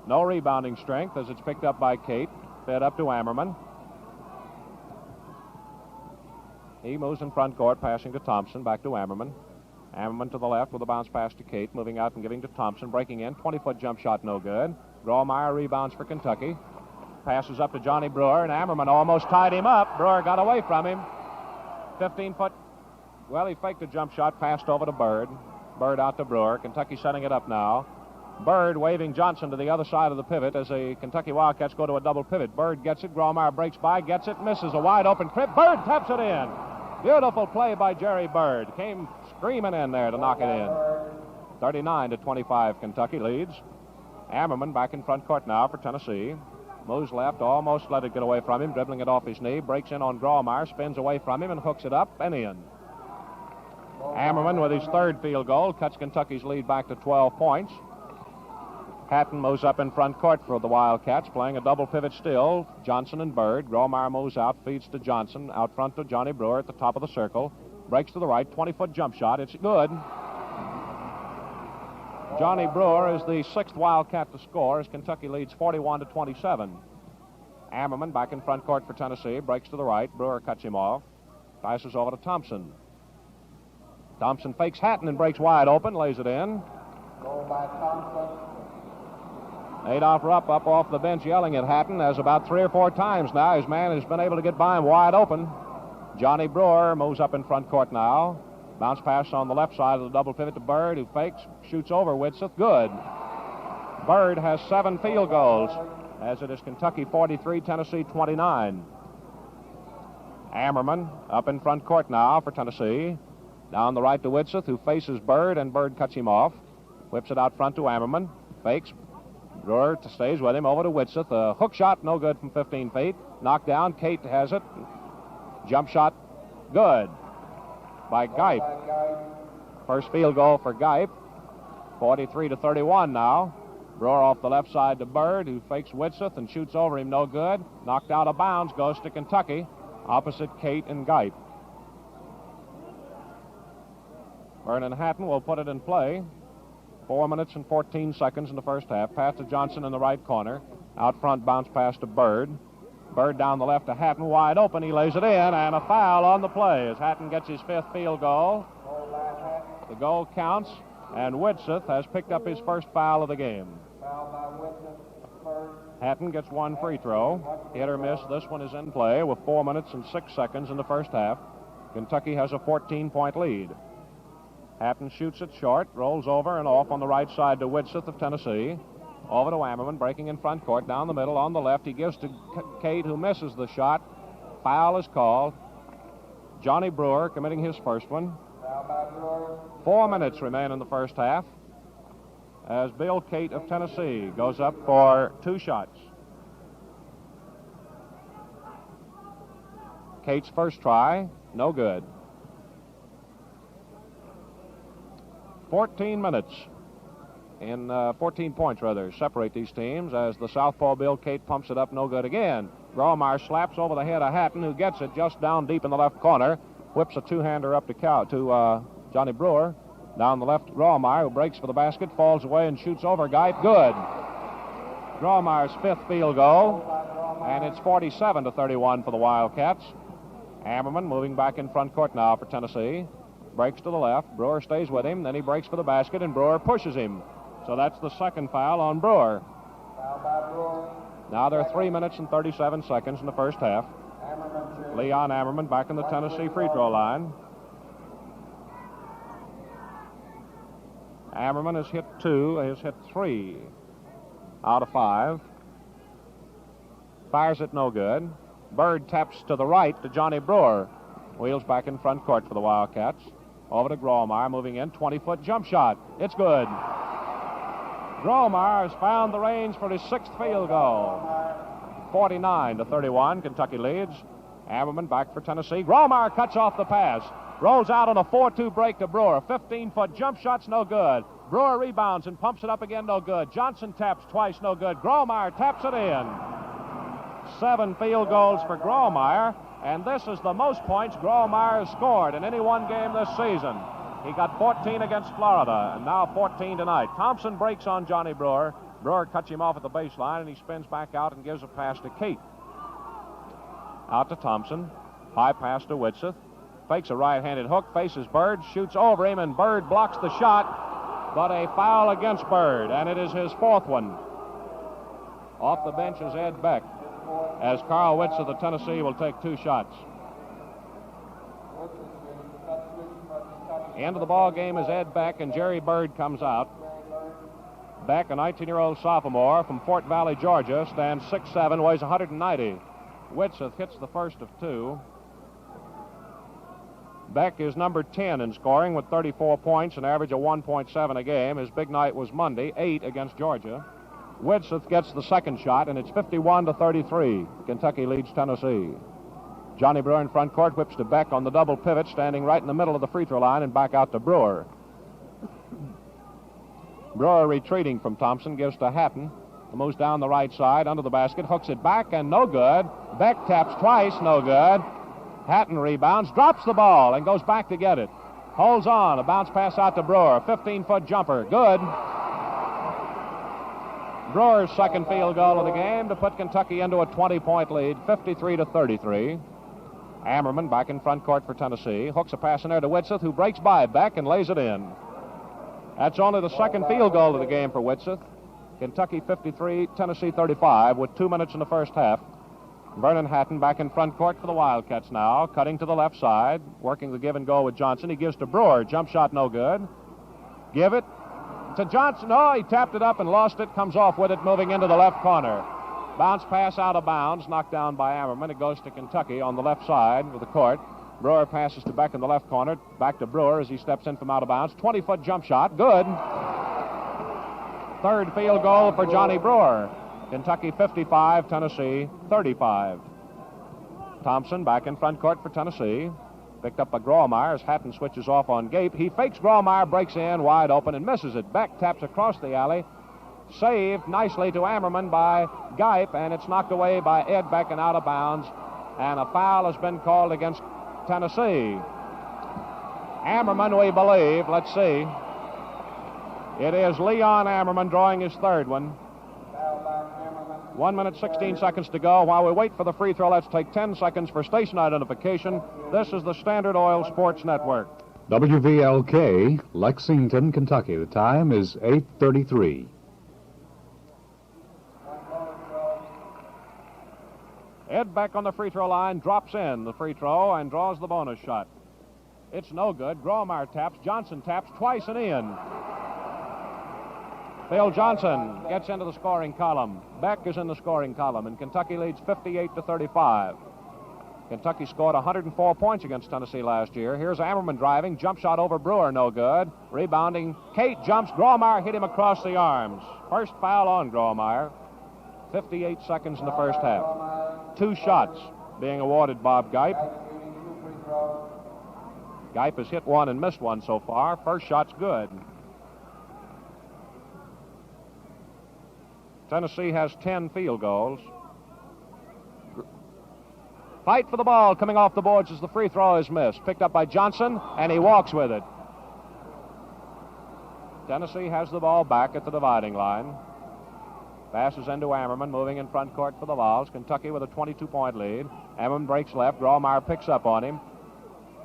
No rebounding strength as it's picked up by Kate. Fed up to Ammerman. He moves in front court, passing to Thompson, back to Ammerman. Ammerman to the left with a bounce pass to Kate, moving out and giving to Thompson, breaking in. 20-foot jump shot, no good. Grawemeyer rebounds for Kentucky. Passes up to Johnny Brewer, and Ammerman almost tied him up. Brewer got away from him. 15-foot. Well, he faked a jump shot, passed over to Bird. Bird out to Brewer. Kentucky setting it up now. Bird waving Johnson to the other side of the pivot as the Kentucky Wildcats go to a double pivot. Bird gets it. Grawemeyer breaks by, gets it, misses. A wide open trip. Bird taps it in. Beautiful play by Jerry Bird. Came screaming in there to knock it in. 39-25, Kentucky leads. Ammerman back in front court now for Tennessee. Moves left, almost let it get away from him, dribbling it off his knee. Breaks in on Grawemeyer, spins away from him, and hooks it up and in. Ammerman with his third field goal cuts Kentucky's lead back to 12 points. Hatton moves up in front court for the Wildcats, playing a double pivot still. Johnson and Bird. Grawemeyer moves out, feeds to Johnson. Out front to Johnny Brewer at the top of the circle. Breaks to the right, 20-foot jump shot. It's good. Johnny Brewer is the 6th Wildcat to score as Kentucky leads 41-27. Ammerman back in front court for Tennessee. Breaks to the right. Brewer cuts him off. Passes over to Thompson. Thompson fakes Hatton and breaks wide open, lays it in. Goal by Thompson. Adolph Rupp up off the bench yelling at Hatton as about 3 or 4 times now his man has been able to get by him wide open. Johnny Brewer moves up in front court now. Bounce pass on the left side of the double pivot to Bird, who fakes, shoots over Whitseth. Good. Bird has 7 field goals as it is Kentucky 43, Tennessee 29. Ammerman up in front court now for Tennessee. Down the right to Whitseth, who faces Bird, and Bird cuts him off. Whips it out front to Ammerman. Fakes. Brewer stays with him. Over to Whitseth. A hook shot, no good from 15 feet. Knocked down. Kate has it. Jump shot, good. By Gipe. First field goal for Gipe. 43-31 now. Brewer off the left side to Bird, who fakes Whitseth and shoots over him, no good. Knocked out of bounds, goes to Kentucky. Opposite Kate and Gipe. Vernon Hatton will put it in play. 4 minutes and 14 seconds in the first half. Pass to Johnson in the right corner. Out front, bounce pass to Bird. Bird down the left to Hatton, wide open. He lays it in, and a foul on the play as Hatton gets his 5th field goal. The goal counts, and Whitseth has picked up his first foul of the game. Foul by Whitseth. Hatton gets 1 free throw. Hit or miss, this one is in play with 4 minutes and 6 seconds in the first half. Kentucky has a 14-point lead. Hatton shoots it short, rolls over and off on the right side to Whitseth of Tennessee. Over to Ammerman, breaking in front court, down the middle, on the left. He gives to Cade, who misses the shot. Foul is called. Johnny Brewer committing his first one. Foul by Brewer. 4 minutes remain in the first half as Bill Cate of Tennessee goes up for 2 shots. Cate's first try, no good. 14 points separate these teams as the southpaw Bill Cate pumps it up, no good again. Grawemeyer slaps over the head of Hatton, who gets it just down deep in the left corner. Whips a 2-hander up to Johnny Brewer. Down the left, Grawemeyer, who breaks for the basket, falls away and shoots over Gipe. Good. Grawemeyer's 5th field goal, and it's 47-31 for the Wildcats. Ammerman moving back in front court now for Tennessee. breaks to the left. Brewer stays with him. Then he breaks for the basket, and Brewer pushes him. So that's the second foul on Brewer. Foul by Brewer. Now there are 3 minutes and 37 seconds in the first half. Ammerman shooting. Leon Ammerman back in the Tennessee free throw line. Ammerman has hit 2, has hit 3 out of 5. Fires it no good. Bird taps to the right to Johnny Brewer. Wheels back in front court for the Wildcats. Over to Grawemeyer, moving in, 20-foot jump shot. It's good. Grawemeyer has found the range for his 6th field goal. 49-31, Kentucky leads. Ammerman back for Tennessee. Grawemeyer cuts off the pass. Rolls out on a 4-2 break to Brewer. 15-foot jump shot's no good. Brewer rebounds and pumps it up again, no good. Johnson taps twice, no good. Grawemeyer taps it in. 7 field goals for Grawemeyer, and this is the most points Grawemeyer has scored in any one game this season. He got 14 against Florida, and now 14 tonight. Thompson breaks on Johnny Brewer. Brewer cuts him off at the baseline, and he spins back out and gives a pass to Keith. Out to Thompson. High pass to Whitseth. Fakes a right-handed hook, faces Bird, shoots over him, and Bird blocks the shot, but a foul against Bird, and it is his 4th one. Off the bench is Ed Beck, as Carl Whitseth of Tennessee will take 2 shots. End of the ball game is Ed Beck, and Jerry Bird comes out. Beck, a 19-year-old sophomore from Fort Valley, Georgia, stands 6'7", weighs 190. Whitseth hits the first of 2. Beck is number 10 in scoring with 34 points, an average of 1.7 a game. His big night was Monday, 8 against Georgia. Whitseth gets the second shot, and it's 51-33. Kentucky leads Tennessee. Johnny Brewer in front court, whips to Beck on the double pivot, standing right in the middle of the free throw line, and back out to Brewer. Brewer retreating from Thompson, gives to Hatton. Moves down the right side, under the basket, hooks it back, and no good. Beck taps twice, no good. Hatton rebounds, drops the ball, and goes back to get it. Holds on, a bounce pass out to Brewer. 15-foot jumper, good. Brewer's second field goal of the game to put Kentucky into a 20-point lead, 53-33. Ammerman back in front court for Tennessee. Hooks a pass in there to Whitseth, who breaks by Beck and lays it in. That's only the second field goal of the game for Whitseth. Kentucky 53, Tennessee 35, with 2 minutes in the first half. Vernon Hatton back in front court for the Wildcats now, cutting to the left side, working the give and go with Johnson. He gives to Brewer. Jump shot no good. Give it to Johnson. Oh, he tapped it up and lost it. Comes off with it, moving into the left corner. Bounce pass out of bounds, knocked down by Ammerman. It goes to Kentucky on the left side of the court. Brewer passes to Beck in the left corner. Back to Brewer as he steps in from out of bounds. 20-foot jump shot. Good. Third field goal for Johnny Brewer. Kentucky 55, Tennessee 35. Thompson back in front court for Tennessee. Picked up by Grawemeyer as Hatton switches off on Gape. He fakes Grawemeyer, breaks in wide open and misses it. Beck taps across the alley. Saved nicely to Ammerman by Gipe, and it's knocked away by Ed Beck and out of bounds. And a foul has been called against Tennessee. Ammerman, we believe. Let's see. It is Leon Ammerman drawing his third one. 1 minute, 16 seconds to go. While we wait for the free throw, let's take 10 seconds for station identification. This is the Standard Oil Sports Network. WVLK, Lexington, Kentucky. The time is 8:33. Ed Beck on the free throw line, drops in the free throw and draws the bonus shot. It's no good. Grawemeyer taps. Johnson taps twice and in. Phil Johnson gets into the scoring column. Beck is in the scoring column, and Kentucky leads 58-35. Kentucky scored 104 points against Tennessee last year. Here's Ammerman driving. Jump shot over Brewer, no good. Rebounding. Kate jumps. Grawemeyer hit him across the arms. First foul on Grawemeyer. 58 seconds in the first half. 2 shots being awarded Bob Gipe. Gipe has hit one and missed one so far. First shot's good. Tennessee has 10 field goals. Fight for the ball coming off the boards as the free throw is missed. Picked up by Johnson, and he walks with it. Tennessee has the ball back at the dividing line. Passes into Ammerman, moving in front court for the Vols. Kentucky with a 22-point lead. Ammerman breaks left. Grawemeyer picks up on him.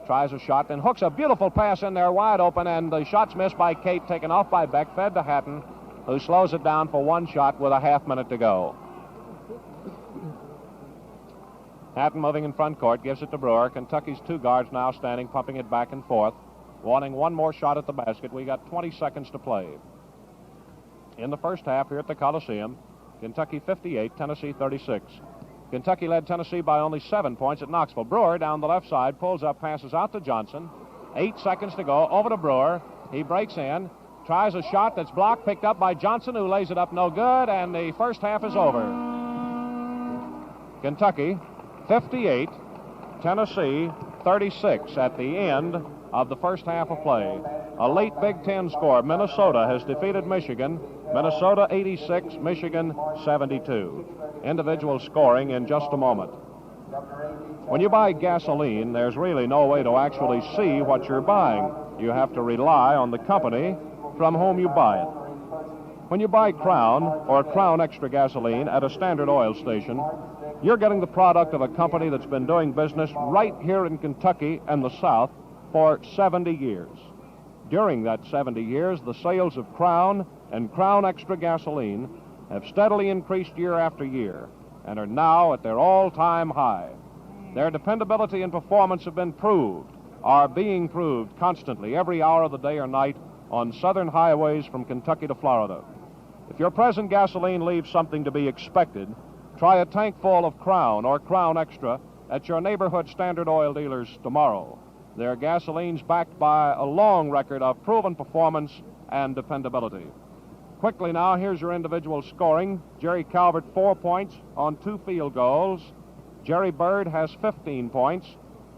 tries a shot, then hooks a beautiful pass in there wide open, and the shot's missed by Kate, taken off by Beck, fed to Hatton, who slows it down for one shot with a half minute to go. Hatton moving in front court, gives it to Brewer. Kentucky's two guards now standing, pumping it back and forth, wanting one more shot at the basket. We got 20 seconds to play. In the first half here at the Coliseum, Kentucky 58, Tennessee 36. Kentucky led Tennessee by only 7 points at Knoxville. Brewer down the left side, pulls up, passes out to Johnson. 8 seconds to go, over to Brewer. He breaks in, tries a shot that's blocked, picked up by Johnson, who lays it up no good, and the first half is over. Kentucky 58, Tennessee 36 at the end of the first half of play. A late Big Ten score. Minnesota has defeated Michigan. Minnesota 86, Michigan 72. Individual scoring in just a moment. When you buy gasoline, there's really no way to actually see what you're buying. You have to rely on the company from whom you buy it. When you buy Crown or Crown Extra gasoline at a Standard Oil station, you're getting the product of a company that's been doing business right here in Kentucky and the South for 70 years. During that 70 years, the sales of Crown and Crown Extra gasoline have steadily increased year after year and are now at their all-time high. Their dependability and performance have been proved, are being proved constantly every hour of the day or night on southern highways from Kentucky to Florida. If your present gasoline leaves something to be expected, try a tank full of Crown or Crown Extra at your neighborhood Standard Oil dealers tomorrow. Their gasoline's backed by a long record of proven performance and dependability. Quickly now, here's your individual scoring. Jerry Calvert, 4 points on 2 field goals. Jerry Bird has 15 points,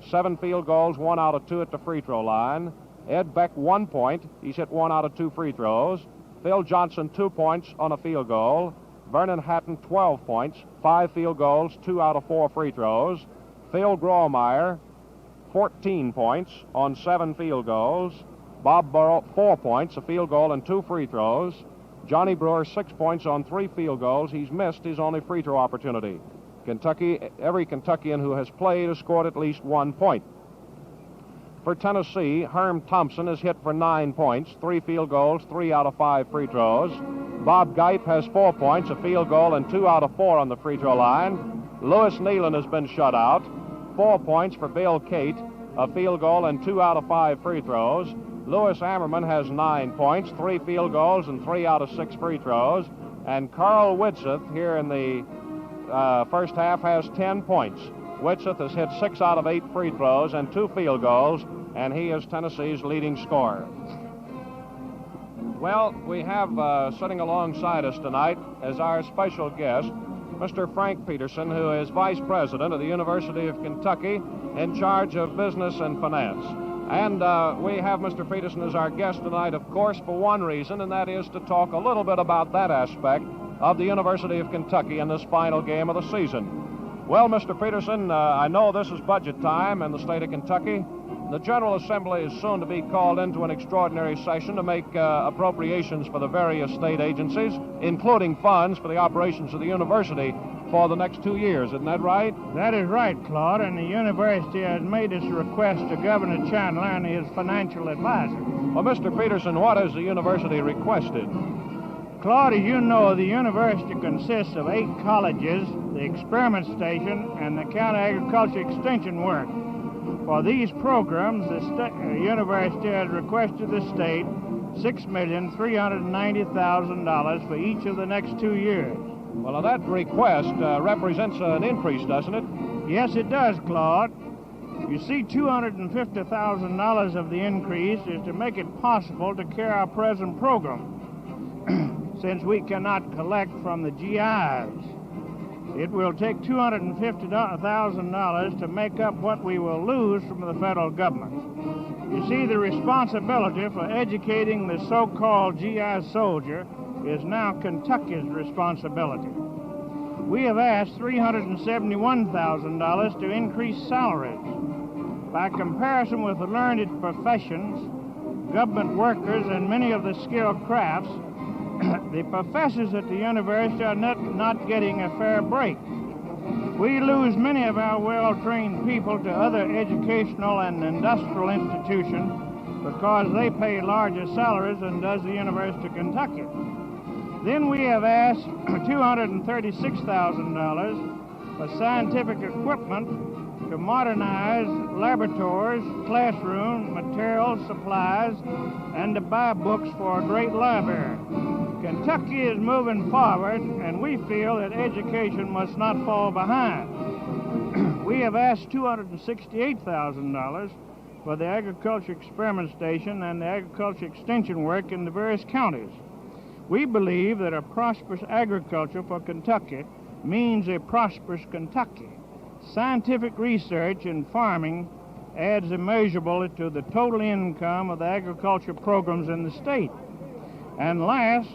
7 field goals, 1 out of 2 at the free throw line. Ed Beck, 1 point. He's hit 1 out of 2 free throws. Phil Johnson, 2 points on a field goal. Vernon Hatton, 12 points, 5 field goals, 2 out of 4 free throws. Phil Gromeyer, 14 points on 7 field goals. Bob Burrow, 4 points, a field goal and 2 free throws. Johnny Brewer, 6 points on 3 field goals. He's missed his only free throw opportunity. Kentucky, every Kentuckian who has played has scored at least 1 point. For Tennessee, Herm Thompson has hit for 9 points, 3 field goals, 3 out of 5 free throws. Bob Geip has 4 points, a field goal, and 2 out of 4 on the free throw line. Lewis Nealon has been shut out. 4 points for Bill Cate, a field goal, and 2 out of 5 free throws. Lewis Ammerman has 9 points, 3 field goals, and 3 out of 6 free throws. And Carl Widseth here in the first half has 10 points. Widseth has hit 6 out of 8 free throws and 2 field goals, and he is Tennessee's leading scorer. Well, we have sitting alongside us tonight as our special guest, Mr. Frank Peterson, who is Vice President of the University of Kentucky in charge of business and finance. And we have Mr. Peterson as our guest tonight, of course, for one reason, and that is to talk a little bit about that aspect of the University of Kentucky in this final game of the season. Well, Mr. Peterson, I know this is budget time in the state of Kentucky. The General Assembly is soon to be called into an extraordinary session to make appropriations for the various state agencies, including funds for the operations of the university for the next 2 years. Isn't that right? That is right, Claude, and the university has made its request to Governor Chandler and his financial advisor. Well, Mr. Peterson, what has the university requested? Claude, as you know, the university consists of 8 colleges, the experiment station, and the county agriculture extension work. For these programs, the university has requested the state $6,390,000 for each of the next 2 years. Well, that request represents an increase, doesn't it? Yes, it does, Claude. You see, $250,000 of the increase is to make it possible to carry our present program, since we cannot collect from the GIs. It will take $250,000 to make up what we will lose from the federal government. You see, the responsibility for educating the so-called GI soldier is now Kentucky's responsibility. We have asked $371,000 to increase salaries. By comparison with the learned professions, government workers, and many of the skilled crafts, the professors at the university are not getting a fair break. We lose many of our well-trained people to other educational and industrial institutions because they pay larger salaries than does the University of Kentucky. Then we have asked $236,000 for scientific equipment to modernize laboratories, classrooms, materials, supplies, and to buy books for a great library. Kentucky is moving forward, and we feel that education must not fall behind. We have asked $268,000 for the Agriculture Experiment Station and the Agriculture Extension work in the various counties. We believe that a prosperous agriculture for Kentucky means a prosperous Kentucky. Scientific research in farming adds immeasurably to the total income of the agriculture programs in the state. And last,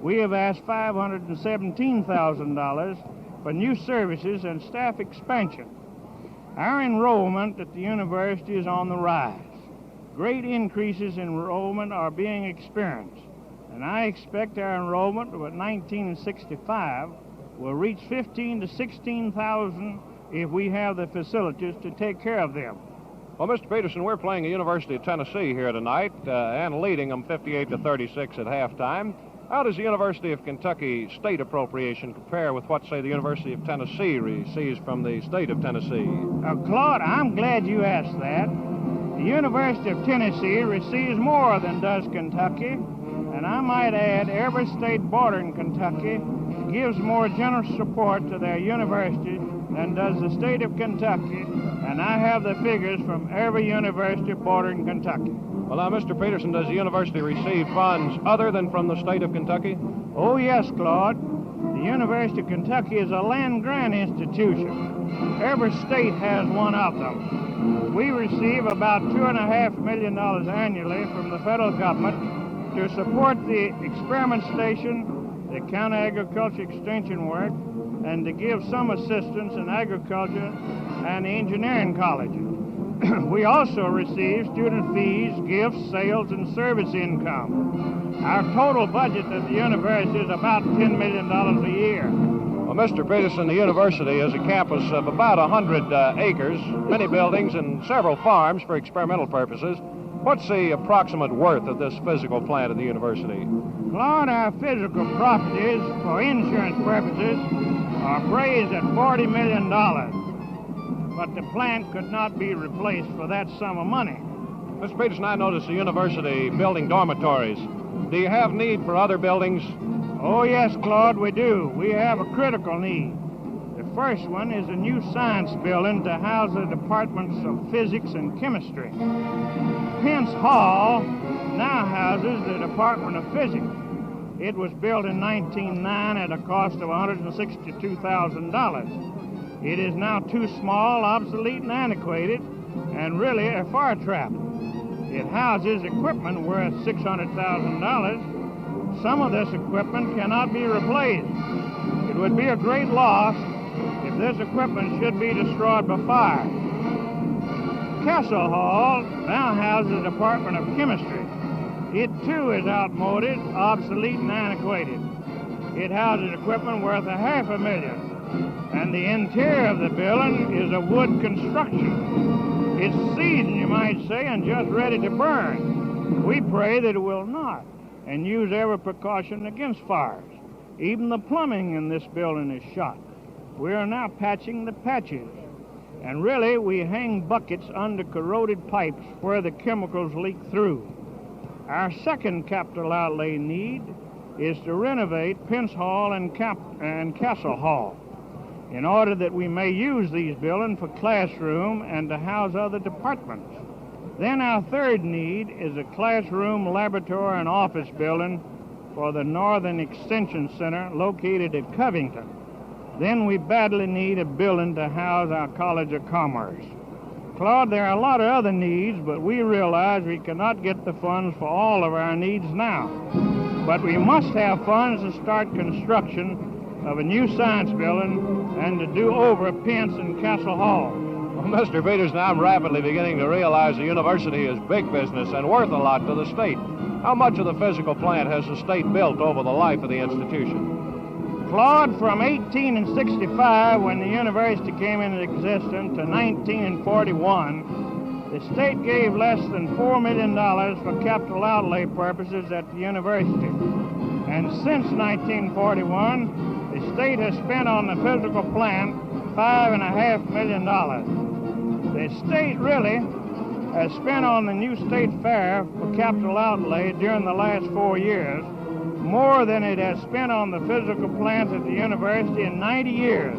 we have asked $517,000 for new services and staff expansion. Our enrollment at the university is on the rise. Great increases in enrollment are being experienced, and I expect our enrollment of 1965 will reach 15 to 16,000 if we have the facilities to take care of them. Well, Mr. Peterson, we're playing the University of Tennessee here tonight and leading them 58 to 36 at halftime. How does the University of Kentucky state appropriation compare with what, say, the University of Tennessee receives from the state of Tennessee? Claude, I'm glad you asked that. The University of Tennessee receives more than does Kentucky, and I might add every state bordering Kentucky gives more generous support to their university than does the state of Kentucky, and I have the figures from every university bordering Kentucky. Well, now, Mr. Peterson, does the university receive funds other than from the state of Kentucky? Oh, yes, Claude. The University of Kentucky is a land-grant institution. Every state has one of them. We receive about $2.5 million annually from the federal government to support the experiment station, the county agriculture extension work, and to give some assistance in agriculture and the engineering colleges. We also receive student fees, gifts, sales, and service income. Our total budget at the university is about $10 million a year. Well, Mr. Peterson, the university is a campus of about 100 acres, many buildings, and several farms for experimental purposes. What's the approximate worth of this physical plant at the university? Claude, our physical properties for insurance purposes are appraised at $40 million. But the plant could not be replaced for that sum of money. Mr. Peterson, I noticed the university building dormitories. Do you have need for other buildings? Oh, yes, Claude, we do. We have a critical need. The first one is a new science building to house the departments of physics and chemistry. Pence Hall now houses the Department of Physics. It was built in 1909 at a cost of $162,000. It is now too small, obsolete, and antiquated, and really a fire trap. It houses equipment worth $600,000. Some of this equipment cannot be replaced. It would be a great loss if this equipment should be destroyed by fire. Castle Hall now houses the Department of Chemistry. It, too, is outmoded, obsolete, and antiquated. It houses equipment worth $500,000. And the interior of the building is a wood construction. It's seasoned, you might say, and just ready to burn. We pray that it will not, and use every precaution against fires. Even the plumbing in this building is shot. We are now patching the patches. And really, we hang buckets under corroded pipes where the chemicals leak through. Our second capital outlay need is to renovate Pence Hall and Castle Hall, in order that we may use these buildings for classroom and to house other departments. Then our third need is a classroom, laboratory, and office building for the Northern Extension Center located at Covington. Then we badly need a building to house our College of Commerce. Claude, there are a lot of other needs, but we realize we cannot get the funds for all of our needs now. But we must have funds to start construction of a new science building and to do over Pence and Castle Hall. Well, Mr. Peterson, I'm rapidly beginning to realize the university is big business and worth a lot to the state. How much of the physical plant has the state built over the life of the institution? Claude, from 1865, when the university came into existence, to 1941, the state gave less than $4 million for capital outlay purposes at the university. And since 1941, the state has spent on the physical plant $5.5 million. The state really has spent on the new state fair for capital outlay during the last 4 years more than it has spent on the physical plant at the university in 90 years.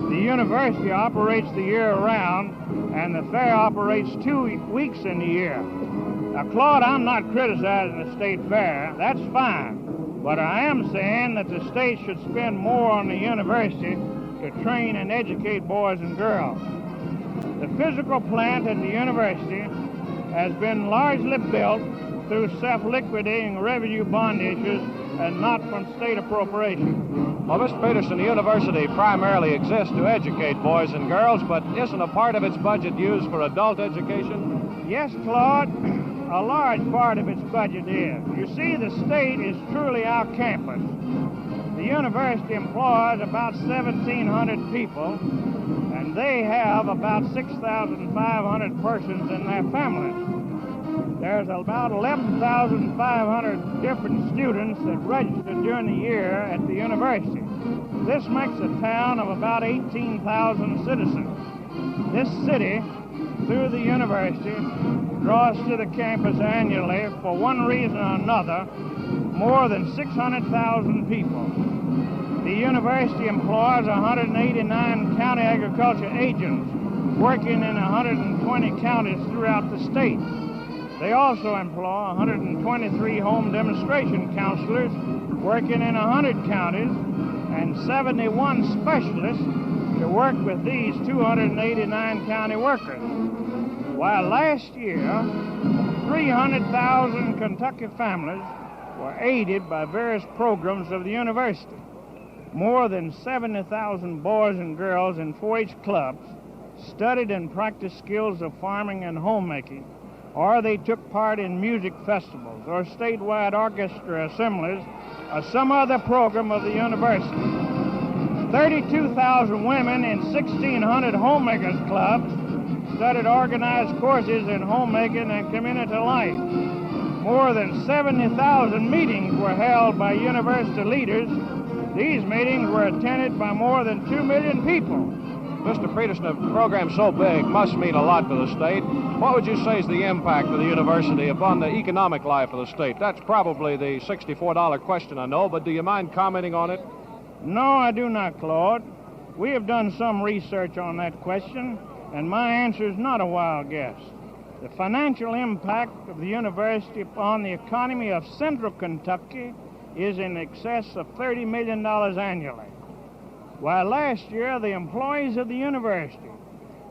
The university operates the year round, and the fair operates 2 weeks in the year. Now, Claude, I'm not criticizing the state fair. That's fine. But I am saying that the state should spend more on the university to train and educate boys and girls. The physical plant at the university has been largely built through self-liquidating revenue bond issues and not from state appropriation. Well, Mr. Peterson, the university primarily exists to educate boys and girls, but isn't a part of its budget used for adult education? Yes, Claude, a large part of its budget is. You see, the state is truly our campus. The university employs about 1,700 people, and they have about 6,500 persons in their families. There's about 11,500 different students that register during the year at the university. This makes a town of about 18,000 citizens. This city, through the university, draws to the campus annually, for one reason or another, more than 600,000 people. The university employs 189 county agriculture agents working in 120 counties throughout the state. They also employ 123 home demonstration counselors working in 100 counties and 71 specialists to work with these 289 county workers. While last year, 300,000 Kentucky families were aided by various programs of the university. More than 70,000 boys and girls in 4-H clubs studied and practiced skills of farming and homemaking, or they took part in music festivals or statewide orchestra assemblies or some other program of the university. 32,000 women in 1,600 homemakers clubs studied organized courses in homemaking and community life. More than 70,000 meetings were held by university leaders. These meetings were attended by more than 2 million people. Mr. Peterson, a program so big must mean a lot to the state. What would you say is the impact of the university upon the economic life of the state? That's probably the $64 question, I know, but do you mind commenting on it? No, I do not, Claude. We have done some research on that question, and my answer is not a wild guess. The financial impact of the university upon the economy of central Kentucky is in excess of $30 million annually. While last year, the employees of the university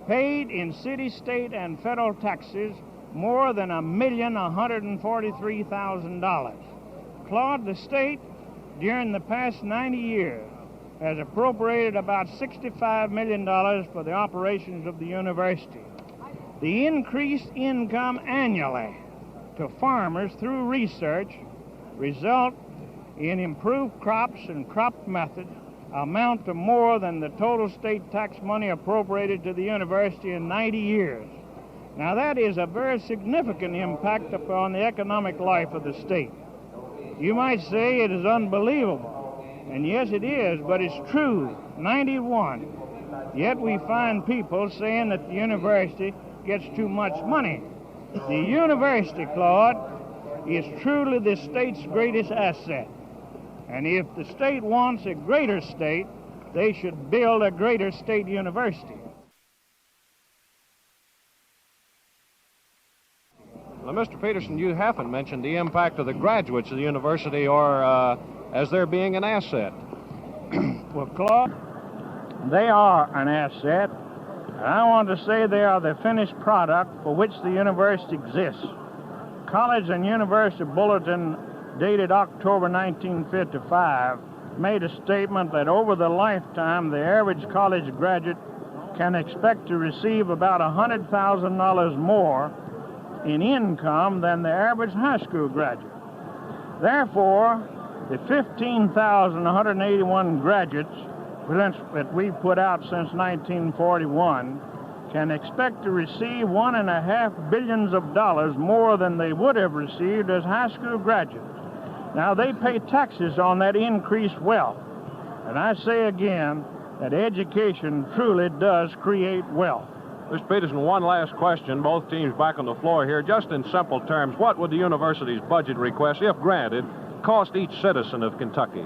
paid in city, state, and federal taxes more than $1,143,000. Claude, the state, during the past 90 years, has appropriated about $65 million for the operations of the university. The increased income annually to farmers through research result in improved crops and crop methods amount to more than the total state tax money appropriated to the university in 90 years. Now, that is a very significant impact upon the economic life of the state. You might say it is unbelievable, and yes, it is, but it's true, 91. Yet we find people saying that the university gets too much money. The university, Claude, is truly the state's greatest asset. And if the state wants a greater state, they should build a greater state university. Now, Mr. Peterson, you haven't mentioned the impact of the graduates of the university or as there being an asset. Well, Claude, they are an asset. And I want to say they are the finished product for which the university exists. College and University Bulletin, dated October 1955, made a statement that over the lifetime, the average college graduate can expect to receive about $100,000 more in income than the average high school graduate. Therefore, The 15,181 graduates that we've put out since 1941 can expect to receive $1.5 billion more than they would have received as high school graduates. Now, they pay taxes on that increased wealth. And I say again that education truly does create wealth. Mr. Peterson, one last question. Both teams back on the floor here. Just in simple terms, what would the university's budget request, if granted, cost each citizen of Kentucky?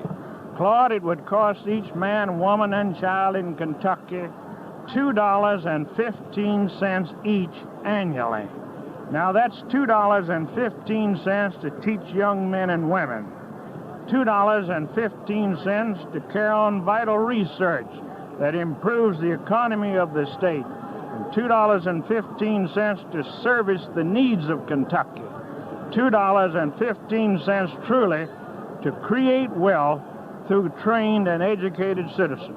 Claude, it would cost each man, woman, and child in Kentucky $2.15 each annually. Now, that's $2.15 to teach young men and women, $2.15 to carry on vital research that improves the economy of the state, and $2.15 to service the needs of Kentucky, $2.15 truly to create wealth through trained and educated citizens.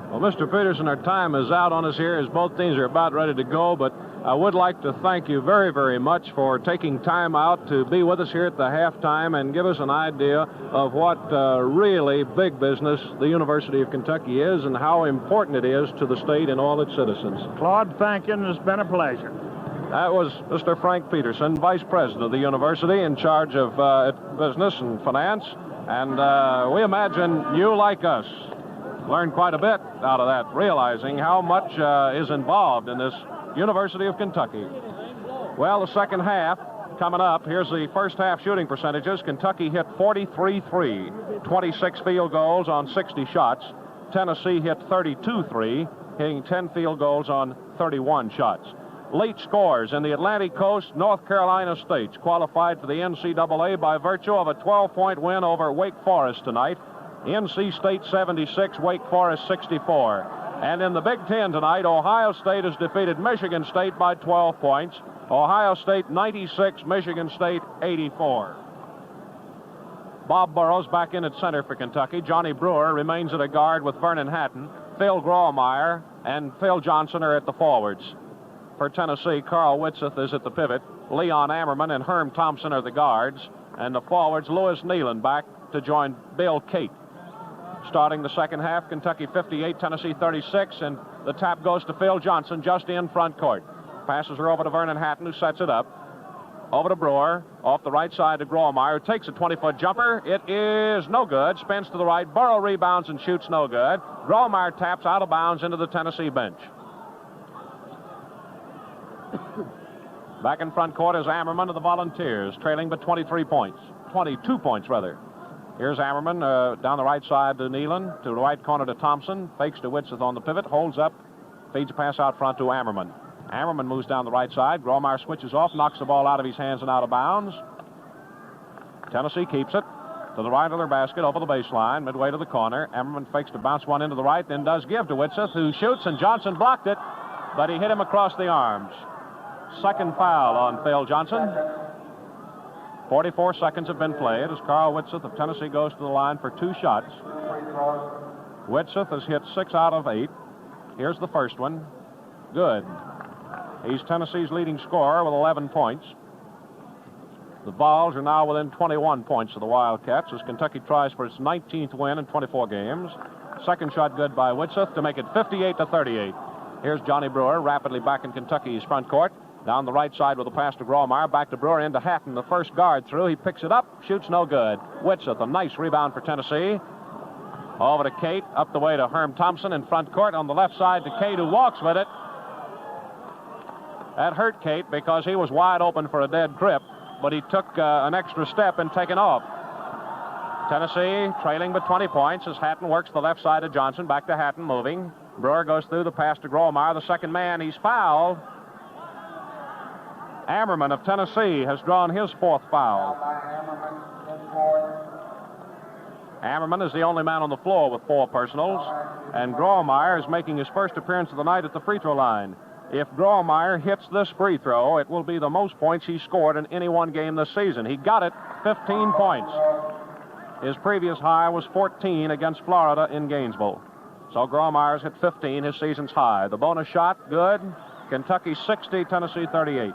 Well, Mr. Peterson, our time is out on us here as both teams are about ready to go, but I would like to thank you very, very much for taking time out to be with us here at the halftime and give us an idea of what really big business the University of Kentucky is and how important it is to the state and all its citizens. Claude, thank you, and it's been a pleasure. That was Mr. Frank Peterson, Vice President of the University in charge of business and finance. And we imagine you, like us, learned quite a bit out of that, realizing how much is involved in this University of Kentucky. Well, the second half coming up. Here's the first half shooting percentages. Kentucky hit 43-3, 26 field goals on 60 shots. Tennessee hit 32-3, hitting 10 field goals on 31 shots. Late scores in the Atlantic Coast, North Carolina States qualified for the NCAA by virtue of a 12-point win over Wake Forest tonight. NC State 76, Wake Forest 64. And in the Big Ten tonight, Ohio State has defeated Michigan State by 12 points. Ohio State 96, Michigan State 84. Bob Burrows back in at center for Kentucky. Johnny Brewer remains at a guard with Vernon Hatton. Phil Grawemeyer and Phil Johnson are at the forwards. For Tennessee, Carl Whitseth is at the pivot. Leon Ammerman and Herm Thompson are the guards. And the forwards, Lewis Nealon back to join Bill Cate. Starting the second half, Kentucky 58, Tennessee 36, and the tap goes to Phil Johnson just in front court. Passes her over to Vernon Hatton, who sets it up. Over to Brewer, off the right side to Grawemeyer, who takes a 20-foot jumper. It is no good. Spins to the right. Burrow rebounds and shoots no good. Grawemeyer taps out of bounds into the Tennessee bench. Back in front court is Ammerman of the Volunteers, trailing by 22 points, rather. Here's Ammerman down the right side to Nealon, to the right corner to Thompson, fakes to Whitseth on the pivot, holds up, feeds a pass out front to Ammerman. Ammerman moves down the right side. Grawemeyer switches off, knocks the ball out of his hands and out of bounds. Tennessee keeps it to the right of their basket, over the baseline, midway to the corner. Ammerman fakes to bounce one into the right, then does give to Whitseth, who shoots, and Johnson blocked it, but he hit him across the arms. Second foul on Phil Johnson. 44 seconds have been played as Carl Whitseth of Tennessee goes to the line for 2 shots. Whitseth has hit 6 out of 8. Here's the first one. Good. He's Tennessee's leading scorer with 11 points. The Vols are now within 21 points of the Wildcats as Kentucky tries for its 19th win in 24 games. Second shot good by Whitseth to make it 58-38. Here's Johnny Brewer rapidly back in Kentucky's front court. Down the right side with a pass to Grawemeyer. Back to Brewer into Hatton. The first guard through. He picks it up. Shoots no good. Whitseth, a nice rebound for Tennessee. Over to Cate. Up the way to Herm Thompson in front court. On the left side to Cate, who walks with it. That hurt Cate because he was wide open for a dead grip, but he took an extra step and taken off. Tennessee trailing by 20 points as Hatton works the left side of Johnson. Back to Hatton moving. Brewer goes through the pass to Grawemeyer. The second man. He's fouled. Ammerman of Tennessee has drawn his 4th foul. Ammerman is the only man on the floor with 4 personals, and Grawemeyer is making his first appearance of the night at the free throw line. If Grawemeyer hits this free throw, it will be the most points he's scored in any one game this season. He got it, 15 points. His previous high was 14 against Florida in Gainesville. So Grawemeyer's hit 15, his season's high. The bonus shot, good. Kentucky 60, Tennessee 38.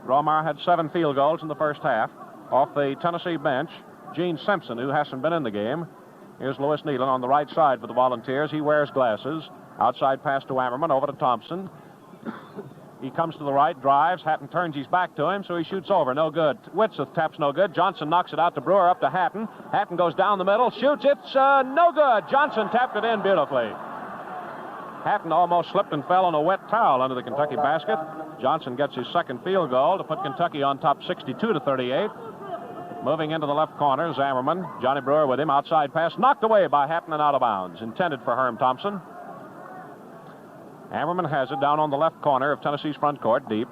Grawemeyer had 7 field goals in the first half. Off the Tennessee bench Gene Simpson, who hasn't been in the game. Here's Lewis Nealon on the right side for the Volunteers. He wears glasses. Outside pass to Ammerman, over to Thompson. He comes to the right, drives. Hatton turns his back to him, so he shoots over. No good. Whitsitt taps no good. Johnson knocks it out to Brewer, up to Hatton. Hatton goes down the middle, shoots. It's no good. Johnson tapped it in beautifully. Hatton almost slipped and fell on a wet towel under the Kentucky basket. Johnson gets his second field goal to put Kentucky on top 62-38. Moving into the left corner is Ammerman. Johnny Brewer with him. Outside pass knocked away by Hatton and out of bounds. Intended for Herm Thompson. Ammerman has it down on the left corner of Tennessee's front court, deep.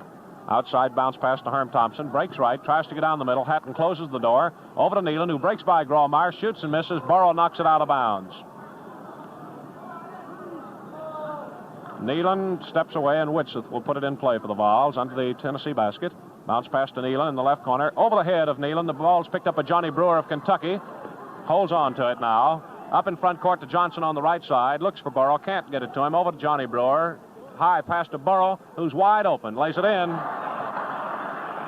Outside bounce pass to Herm Thompson. Breaks right, tries to get down the middle. Hatton closes the door. Over to Nealon, who breaks by Grawemeyer, shoots and misses. Burrow knocks it out of bounds. Nealon steps away, and Whitsitt will put it in play for the Vols under the Tennessee basket. Bounce pass to Nealon in the left corner. Over the head of Nealon. The ball's picked up by Johnny Brewer of Kentucky. Holds on to it now. Up in front court to Johnson on the right side. Looks for Burrow. Can't get it to him. Over to Johnny Brewer. High pass to Burrow, who's wide open. Lays it in.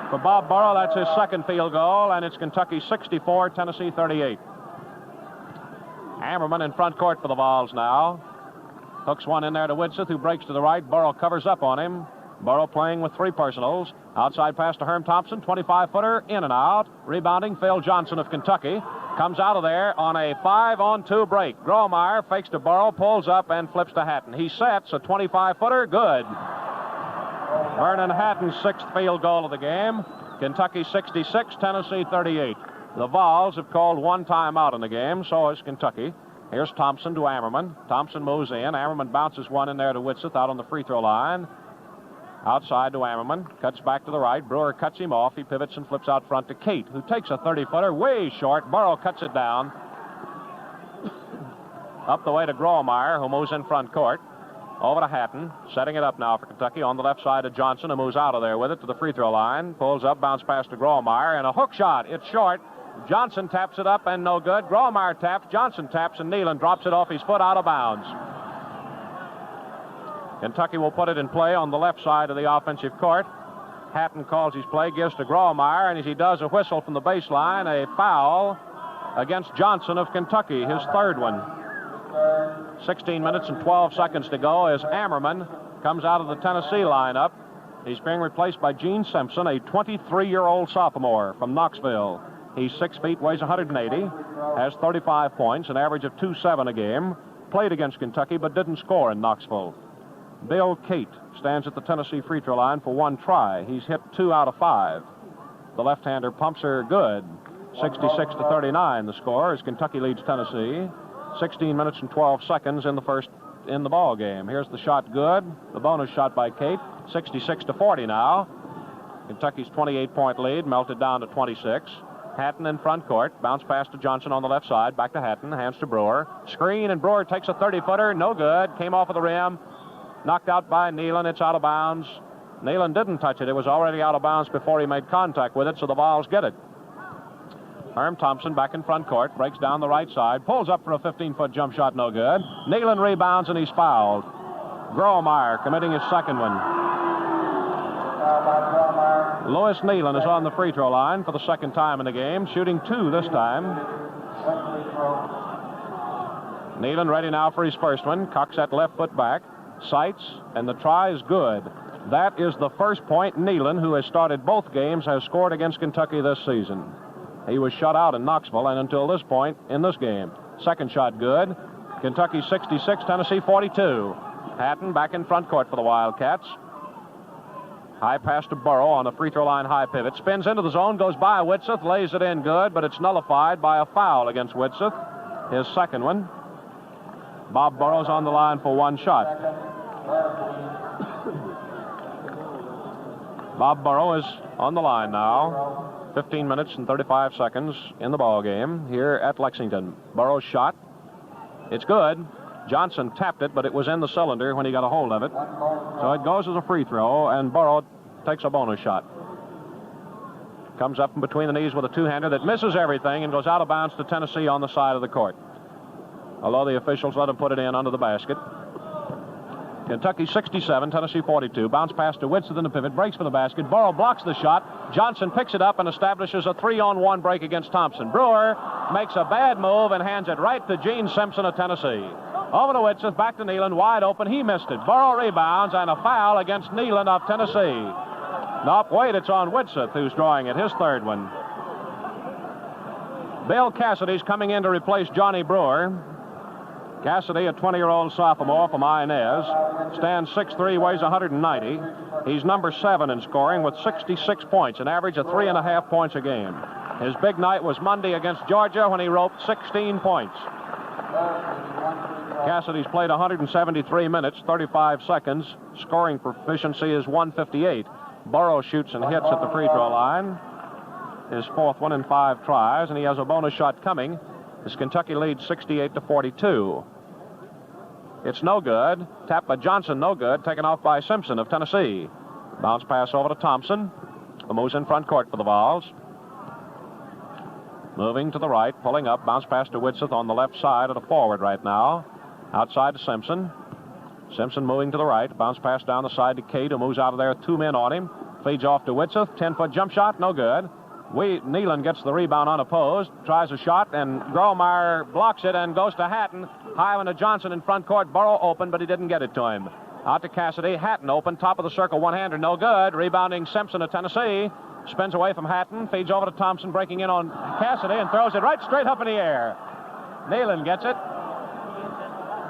For Bob Burrow, that's his second field goal, and it's Kentucky 64, Tennessee 38. Ammerman in front court for the Vols now. Hooks one in there to Whitsitt, who breaks to the right. Burrow covers up on him. Burrow playing with three personals. Outside pass to Herm Thompson, 25-footer, in and out. Rebounding, Phil Johnson of Kentucky. Comes out of there on a 5-on-2 break. Grawemeyer fakes to Burrow, pulls up, and flips to Hatton. He sets a 25-footer, good. Vernon Hatton's sixth field goal of the game. Kentucky 66, Tennessee 38. The Vols have called one timeout in the game, so has Kentucky. Here's Thompson to Ammerman. Thompson moves in. Ammerman bounces one in there to Whitsitt out on the free throw line. Outside to Ammerman. Cuts back to the right. Brewer cuts him off. He pivots and flips out front to Kate, who takes a 30-footer way short. Burrow cuts it down. Up the way to Grawemeyer, who moves in front court. Over to Hatton. Setting it up now for Kentucky on the left side of Johnson, who moves out of there with it to the free throw line. Pulls up, bounce pass to Grawemeyer, and a hook shot. It's short. Johnson taps it up and no good. Grawemeyer taps. Johnson taps, and Nealon drops it off his foot out of bounds. Kentucky will put it in play on the left side of the offensive court. Hatton calls his play, gives to Grawemeyer, and as he does, a whistle from the baseline, a foul against Johnson of Kentucky, his third one. 16 minutes and 12 seconds to go as Ammerman comes out of the Tennessee lineup. He's being replaced by Gene Simpson, a 23-year-old sophomore from Knoxville. He's 6 feet, weighs 180, has 35 points, an average of 2.7 a game. Played against Kentucky but didn't score in Knoxville. Bill Kate stands at the Tennessee free throw line for one try. He's hit 2 out of 5. The left-hander pumps her good. 66-39 the score as Kentucky leads Tennessee. 16 minutes and 12 seconds in the ball game. Here's the shot good. The bonus shot by Kate. 66-40 now. Kentucky's 28-point lead melted down to 26. Hatton in front court. Bounce pass to Johnson on the left side. Back to Hatton. Hands to Brewer. Screen, and Brewer takes a 30-footer. No good. Came off of the rim. Knocked out by Nealon. It's out of bounds. Nealon didn't touch it. It was already out of bounds before he made contact with it, so the Vols get it. Herm Thompson back in front court. Breaks down the right side. Pulls up for a 15-foot jump shot. No good. Nealon rebounds, and he's fouled. Grawemeyer committing his second one. Lewis Nealon is on the free throw line for the second time in the game, shooting 2 this time. Nealon ready now for his first one. Cocks that left foot back. Sights, and the try is good. That is the first point Nealon, who has started both games, has scored against Kentucky this season. He was shut out in Knoxville, and until this point in this game. Second shot good. Kentucky 66, Tennessee 42. Hatton back in front court for the Wildcats. High pass to Burrow on the free throw line high pivot. Spins into the zone, goes by Whitsitt, lays it in good, but it's nullified by a foul against Whitsitt. His second one. Bob Burrow's on the line for one shot. Bob Burrow is on the line now. 15 minutes and 35 seconds in the ball game here at Lexington. Burrow's shot. It's good. Johnson tapped it, but it was in the cylinder when he got a hold of it. So it goes as a free throw, and Burrow takes a bonus shot. Comes up in between the knees with a two-hander that misses everything and goes out of bounds to Tennessee on the side of the court. Although the officials let him put it in under the basket. Kentucky 67, Tennessee 42. Bounce pass to Whitsitt in the pivot. Breaks for the basket. Burrow blocks the shot. Johnson picks it up and establishes a 3-on-1 break against Thompson. Brewer makes a bad move and hands it right to Gene Simpson of Tennessee. Over to Whitsitt, back to Nealon, wide open. He missed it. Burrow rebounds, and a foul against Nealon of Tennessee. Nope, wait, it's on Whitsitt, who's drawing it, his third one. Bill Cassidy's coming in to replace Johnny Brewer. Cassidy, a 20-year-old sophomore from Inez, stands 6'3", weighs 190. He's number 7 in scoring with 66 points, an average of 3.5 points a game. His big night was Monday against Georgia when he roped 16 points. Cassidy's played 173 minutes, 35 seconds. Scoring proficiency is 158. Burrow shoots and hits at the free throw line. His 4th one in 5 tries, and he has a bonus shot coming as Kentucky leads 68-42. It's no good. Tapped by Johnson, no good. Taken off by Simpson of Tennessee. Bounce pass over to Thompson, who moves in front court for the Vols. Moving to the right, pulling up. Bounce pass to Whitsitt on the left side of the forward right now. Outside to Simpson. Simpson moving to the right. Bounce pass down the side to Cade, who moves out of there with 2 men on him. Feeds off to Whitsitt. 10-foot jump shot, no good. Nealon gets the rebound unopposed. Tries a shot, and Gromeyer blocks it and goes to Hatton. High one to Johnson in front court. Burrow open, but he didn't get it to him. Out to Cassidy. Hatton open. Top of the circle, one-hander, no good. Rebounding Simpson of Tennessee. Spins away from Hatton. Feeds over to Thompson, breaking in on Cassidy, and throws it right straight up in the air. Nealon gets it.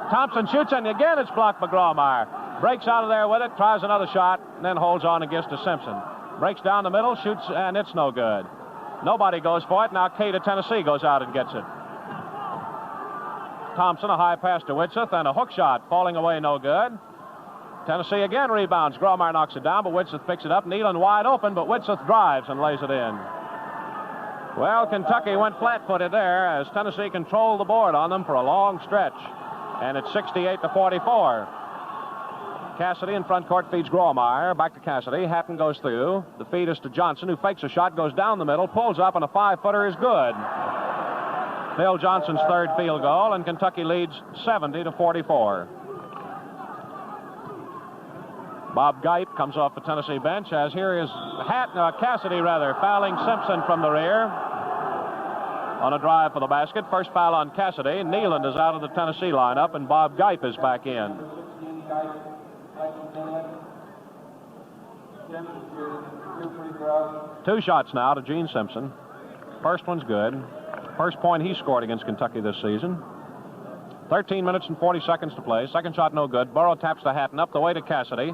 Thompson shoots, and again it's blocked by Gromeyer. Breaks out of there with it, tries another shot, and then holds on and gets to Simpson. Breaks down the middle, shoots, and it's no good. Nobody goes for it. Now Cade of Tennessee goes out and gets it. Thompson, a high pass to Whitsitt, and a hook shot falling away, no good. Tennessee again rebounds. Gromeyer knocks it down, but Whitsitt picks it up. Nealon wide open, but Whitsitt drives and lays it in. Well, Kentucky went flat-footed there as Tennessee controlled the board on them for a long stretch. And it's 68-44. Cassidy in front court feeds Gromeyer. Back to Cassidy. Hatton goes through. The feed is to Johnson, who fakes a shot, goes down the middle, pulls up, and a 5-footer is good. Phil Johnson's 3rd field goal, and Kentucky leads 70-44. Bob Gipe comes off the Tennessee bench, as here is Cassidy fouling Simpson from the rear on a drive for the basket. First foul on Cassidy. Nealon is out of the Tennessee lineup, and Bob Gipe is back in. 2 shots now to Gene Simpson. First one's good. First point he scored against Kentucky this season. 13 minutes and 40 seconds to play. Second shot no good. Burrow taps the Hatton up the way to Cassidy.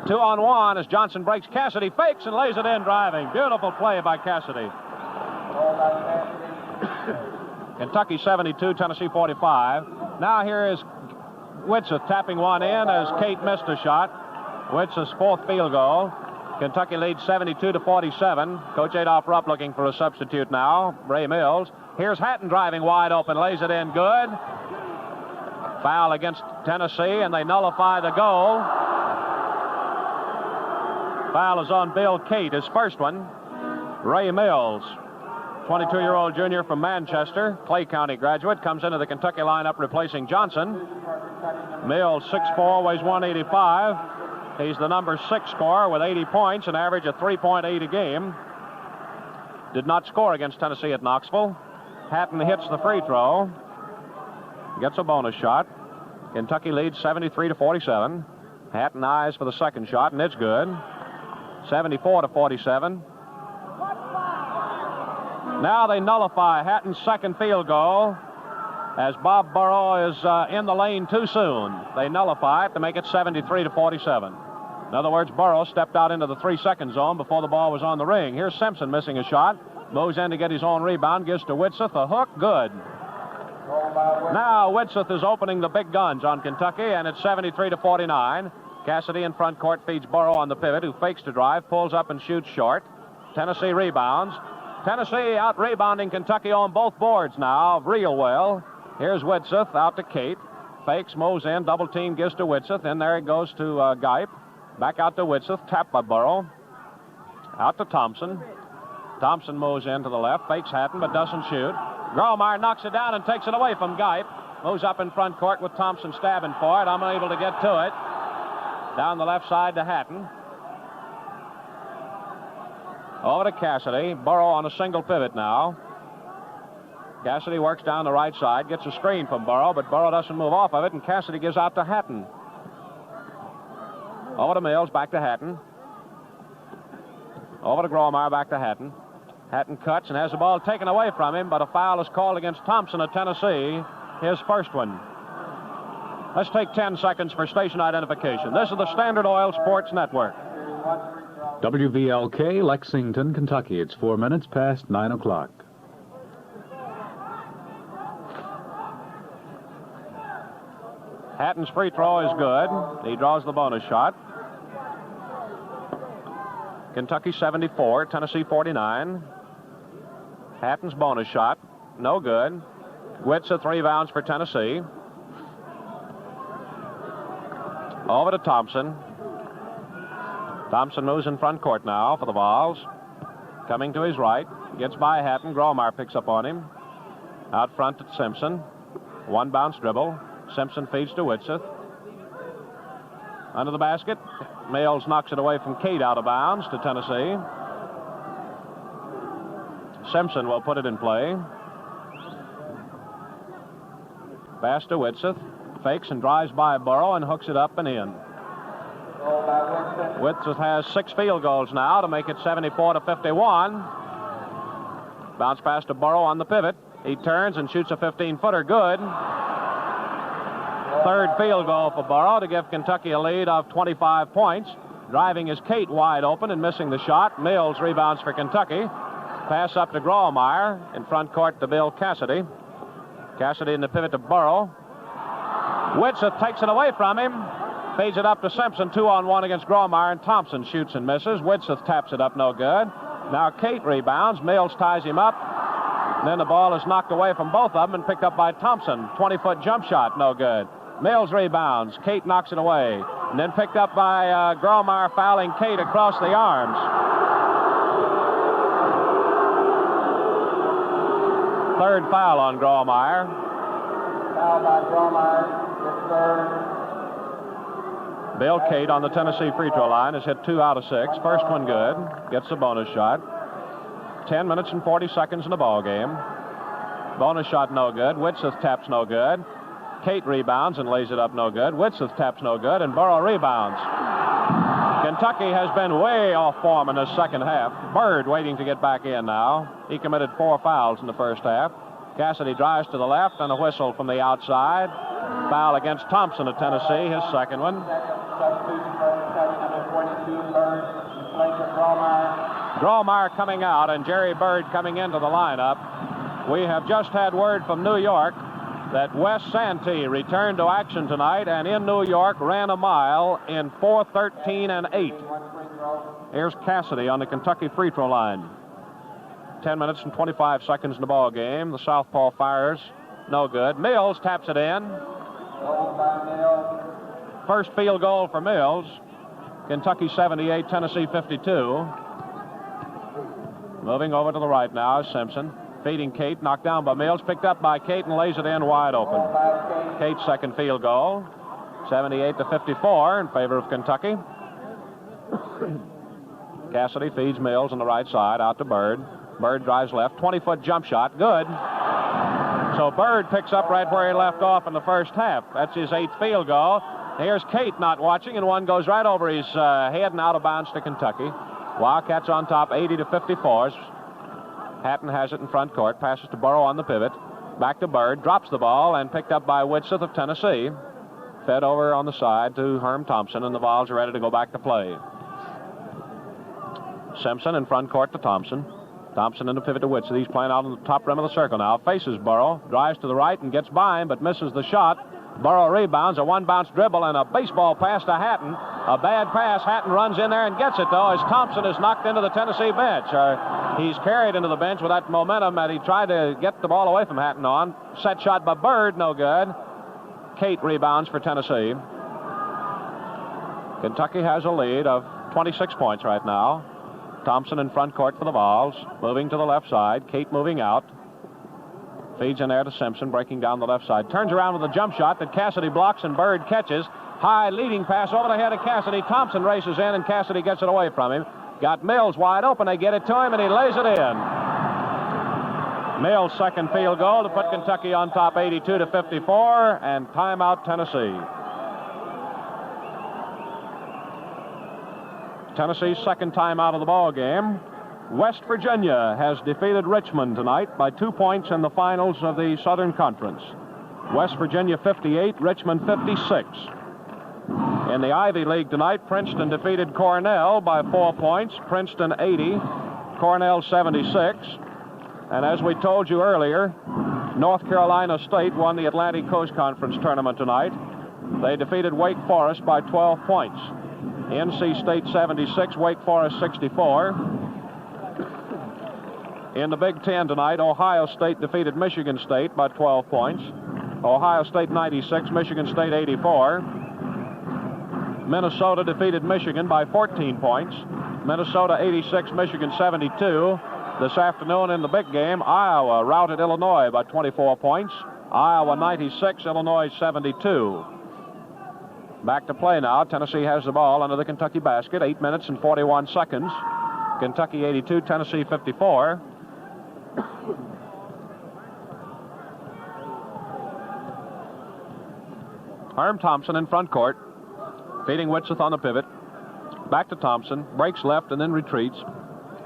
2-on-1 as Johnson breaks. Cassidy fakes and lays it in driving. Beautiful play by Cassidy. Kentucky 72, Tennessee 45. Now here is Whitsitt tapping one in as Kate missed a shot. Whitsitt's 4th field goal. Kentucky leads 72-47. Coach Adolph Rupp looking for a substitute now. Ray Mills. Here's Hatton driving wide open, lays it in good. Foul against Tennessee, and they nullify the goal. Foul is on Bill Cate, his first one. Ray Mills, 22-year-old junior from Manchester, Clay County graduate, comes into the Kentucky lineup replacing Johnson. Mills, 6'4", weighs 185. He's the number 6 scorer with 80 points, an average of 3.8 a game. Did not score against Tennessee at Knoxville. Hatton hits the free throw. Gets a bonus shot. Kentucky leads 73-47. Hatton eyes for the second shot, and it's good. 74-47. Now they nullify Hatton's second field goal as Bob Burrow is in the lane too soon. They nullify it to make it 73-47. In other words, Burrow stepped out into the 3-second zone before the ball was on the ring. Here's Simpson missing a shot. Moves in to get his own rebound. Gives to Whitsitt. A hook. Good. Now Whitsitt is opening the big guns on Kentucky, and it's 73-49. Cassidy in front court feeds Burrow on the pivot, who fakes to drive, pulls up and shoots short. Tennessee rebounds. Tennessee out rebounding Kentucky on both boards now real well. Here's Whitsitt out to Cate. Fakes, moves in, double team, gives to Whitsitt. Then there it goes to Gipe. Back out to Whitsitt, tapped by Burrow. Out to Thompson. Thompson moves in to the left, fakes Hatton, but doesn't shoot. Gromeyer knocks it down and takes it away from Gipe. Moves up in front court with Thompson stabbing for it. Unable to get to it. Down the left side to Hatton. Over to Cassidy. Burrow on a single pivot now. Cassidy works down the right side, gets a screen from Burrow, but Burrow doesn't move off of it, and Cassidy gives out to Hatton. Over to Mills, back to Hatton. Over to Gromeyer, back to Hatton. Hatton cuts and has the ball taken away from him, but a foul is called against Thompson of Tennessee, his first one. Let's take 10 seconds for station identification. This is the Standard Oil Sports Network. WVLK, Lexington, Kentucky. It's 4 minutes past 9 o'clock. Hatton's free throw is good. He draws the bonus shot. Kentucky 74, Tennessee 49. Hatton's bonus shot, no good. Whitsitt rebounds for Tennessee. Over to Thompson. Thompson moves in front court now for the Vols. Coming to his right, gets by Hatton. Gromeyer picks up on him. Out front to Simpson. One bounce dribble. Simpson feeds to Whitsitt. Under the basket. Mills knocks it away from Cate out of bounds to Tennessee. Simpson will put it in play. Pass to Whitsitt. Fakes and drives by Burrow and hooks it up and in. Whitsitt has 6 field goals now to make it 74-51. Bounce pass to Burrow on the pivot. He turns and shoots a 15-footer. Good. Third field goal for Burrow to give Kentucky a lead of 25 points. Driving is Cate wide open and missing the shot. Mills rebounds for Kentucky. Pass up to Gromeyer. In front court to Bill Cassidy. Cassidy in the pivot to Burrow. Whitsitt takes it away from him. Feeds it up to Simpson. 2-on-1 against Gromeyer, and Thompson shoots and misses. Whitsitt taps it up, no good. Now Cate rebounds. Mills ties him up. And then the ball is knocked away from both of them and picked up by Thompson. 20-foot jump shot, no good. Mills rebounds. Cate knocks it away. And then picked up by Gromeyer, fouling Cate across the arms. Third foul on Gromeyer. Foul by Gromeyer. His third. Bill Cate on the Tennessee free throw line has hit 2 out of 6. First one good. Gets the bonus shot. 10 minutes and 40 seconds in the ball game. Bonus shot no good. Whitsitt taps no good. Cate rebounds and lays it up no good. Whitsitt taps no good, and Burrow rebounds. Kentucky has been way off form in the second half. Bird waiting to get back in now. He committed 4 fouls in the first half. Cassidy drives to the left and a whistle from the outside. Foul against Thompson of Tennessee, his second one. Gromeyer coming out and Jerry Bird coming into the lineup. We have just had word from New York that Wes Santee returned to action tonight and in New York ran a mile in 4:13 and 8. Here's Cassidy on the Kentucky free throw line. 10 minutes and 25 seconds in the ball game. The southpaw fires, no good. Mills taps it in. First field goal for Mills. Kentucky 78, Tennessee 52. Moving over to the right now is Simpson. Feeding Cate, knocked down by Mills, picked up by Cate and lays it in wide open. Cate's second field goal, 78-54 in favor of Kentucky. Cassidy feeds Mills on the right side, out to Bird. Bird drives left, 20-foot jump shot, good. So Bird picks up right where he left off in the first half. That's his 8th field goal. Here's Cate not watching, and one goes right over his head and out of bounds to Kentucky. Wildcats on top, 80-54. Hatton has it in front court, passes to Burrow on the pivot. Back to Bird, drops the ball, and picked up by Whitsitt of Tennessee. Fed over on the side to Herm Thompson, and the Vols are ready to go back to play. Simpson in front court to Thompson. Thompson in the pivot to Whitsitt. He's playing out on the top rim of the circle now. Faces Burrow, drives to the right and gets by him, but misses the shot. Burrow rebounds, a one-bounce dribble, and a baseball pass to Hatton. A bad pass. Hatton runs in there and gets it, though, as Thompson is knocked into the Tennessee bench. He's carried into the bench with that momentum that he tried to get the ball away from Hatton on. Set shot by Bird, no good. Cate rebounds for Tennessee. Kentucky has a lead of 26 points right now. Thompson in front court for the Vols. Moving to the left side. Cate moving out. Feeds in there to Simpson, breaking down the left side. Turns around with a jump shot that Cassidy blocks and Bird catches. High leading pass over the head of Cassidy. Thompson races in, and Cassidy gets it away from him. Got Mills wide open. They get it to him, and he lays it in. Mills' second field goal to put Kentucky on top 82-54, and timeout Tennessee. Tennessee's second timeout of the ball game. West Virginia has defeated Richmond tonight by 2 points in the finals of the Southern Conference. West Virginia 58, Richmond 56. In the Ivy League tonight, Princeton defeated Cornell by 4 points. Princeton 80, Cornell 76. And as we told you earlier, North Carolina State won the Atlantic Coast Conference tournament tonight. They defeated Wake Forest by 12 points. NC State 76, Wake Forest 64. In the Big Ten tonight, Ohio State defeated Michigan State by 12 points. Ohio State 96, Michigan State 84. Minnesota defeated Michigan by 14 points. Minnesota 86, Michigan 72. This afternoon in the big game, Iowa routed Illinois by 24 points. Iowa 96, Illinois 72. Back to play now. Tennessee has the ball under the Kentucky basket. 8 minutes and 41 seconds. Kentucky 82, Tennessee 54. Herm Thompson in front court, feeding Whitseth on the pivot. Back to Thompson, breaks left and then retreats.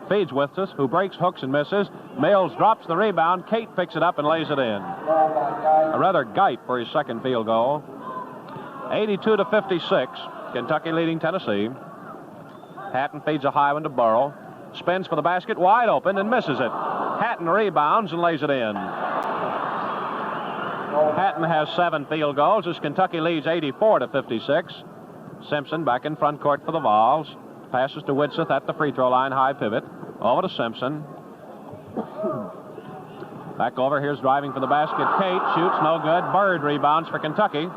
Feeds Whitseth, who breaks, hooks, and misses. Mills drops the rebound. Cate picks it up and lays it in. A rather Geit for his second field goal. 82-56, Kentucky leading Tennessee. Hatton feeds a high one to Burrow. Spins for the basket, wide open, and misses it. Hatton rebounds and lays it in. Hatton has 7 field goals as Kentucky leads 84-56. Simpson back in front court for the Vols. Passes to Whitseth at the free throw line, high pivot. Over to Simpson. Back over, here's driving for the basket. Cate shoots, no good. Bird rebounds for Kentucky.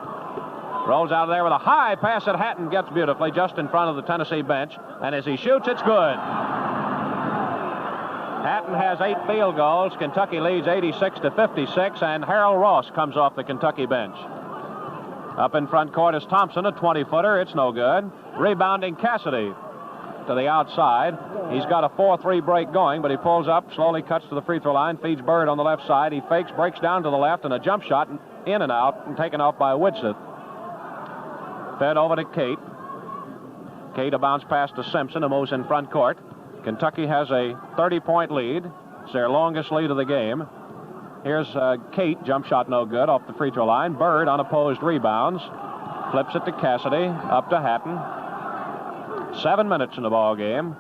Rolls out of there with a high pass that Hatton gets beautifully just in front of the Tennessee bench. And as he shoots, it's good. Hatton has 8 field goals. Kentucky leads 86-56, and Harold Ross comes off the Kentucky bench. Up in front court is Thompson, a 20-footer. It's no good. Rebounding Cassidy to the outside. He's got a 4-3 break going, but he pulls up, slowly cuts to the free throw line, feeds Bird on the left side. He fakes, breaks down to the left, and a jump shot in and out, and taken off by Whitseth. Fed over to Cate. Cate, a bounce pass to Simpson, who moves in front court. Kentucky has a 30-point lead. It's their longest lead of the game. Here's Cate, jump shot no good off the free throw line. Bird, unopposed rebounds. Flips it to Cassidy, up to Hatton. 7 minutes in the ball game.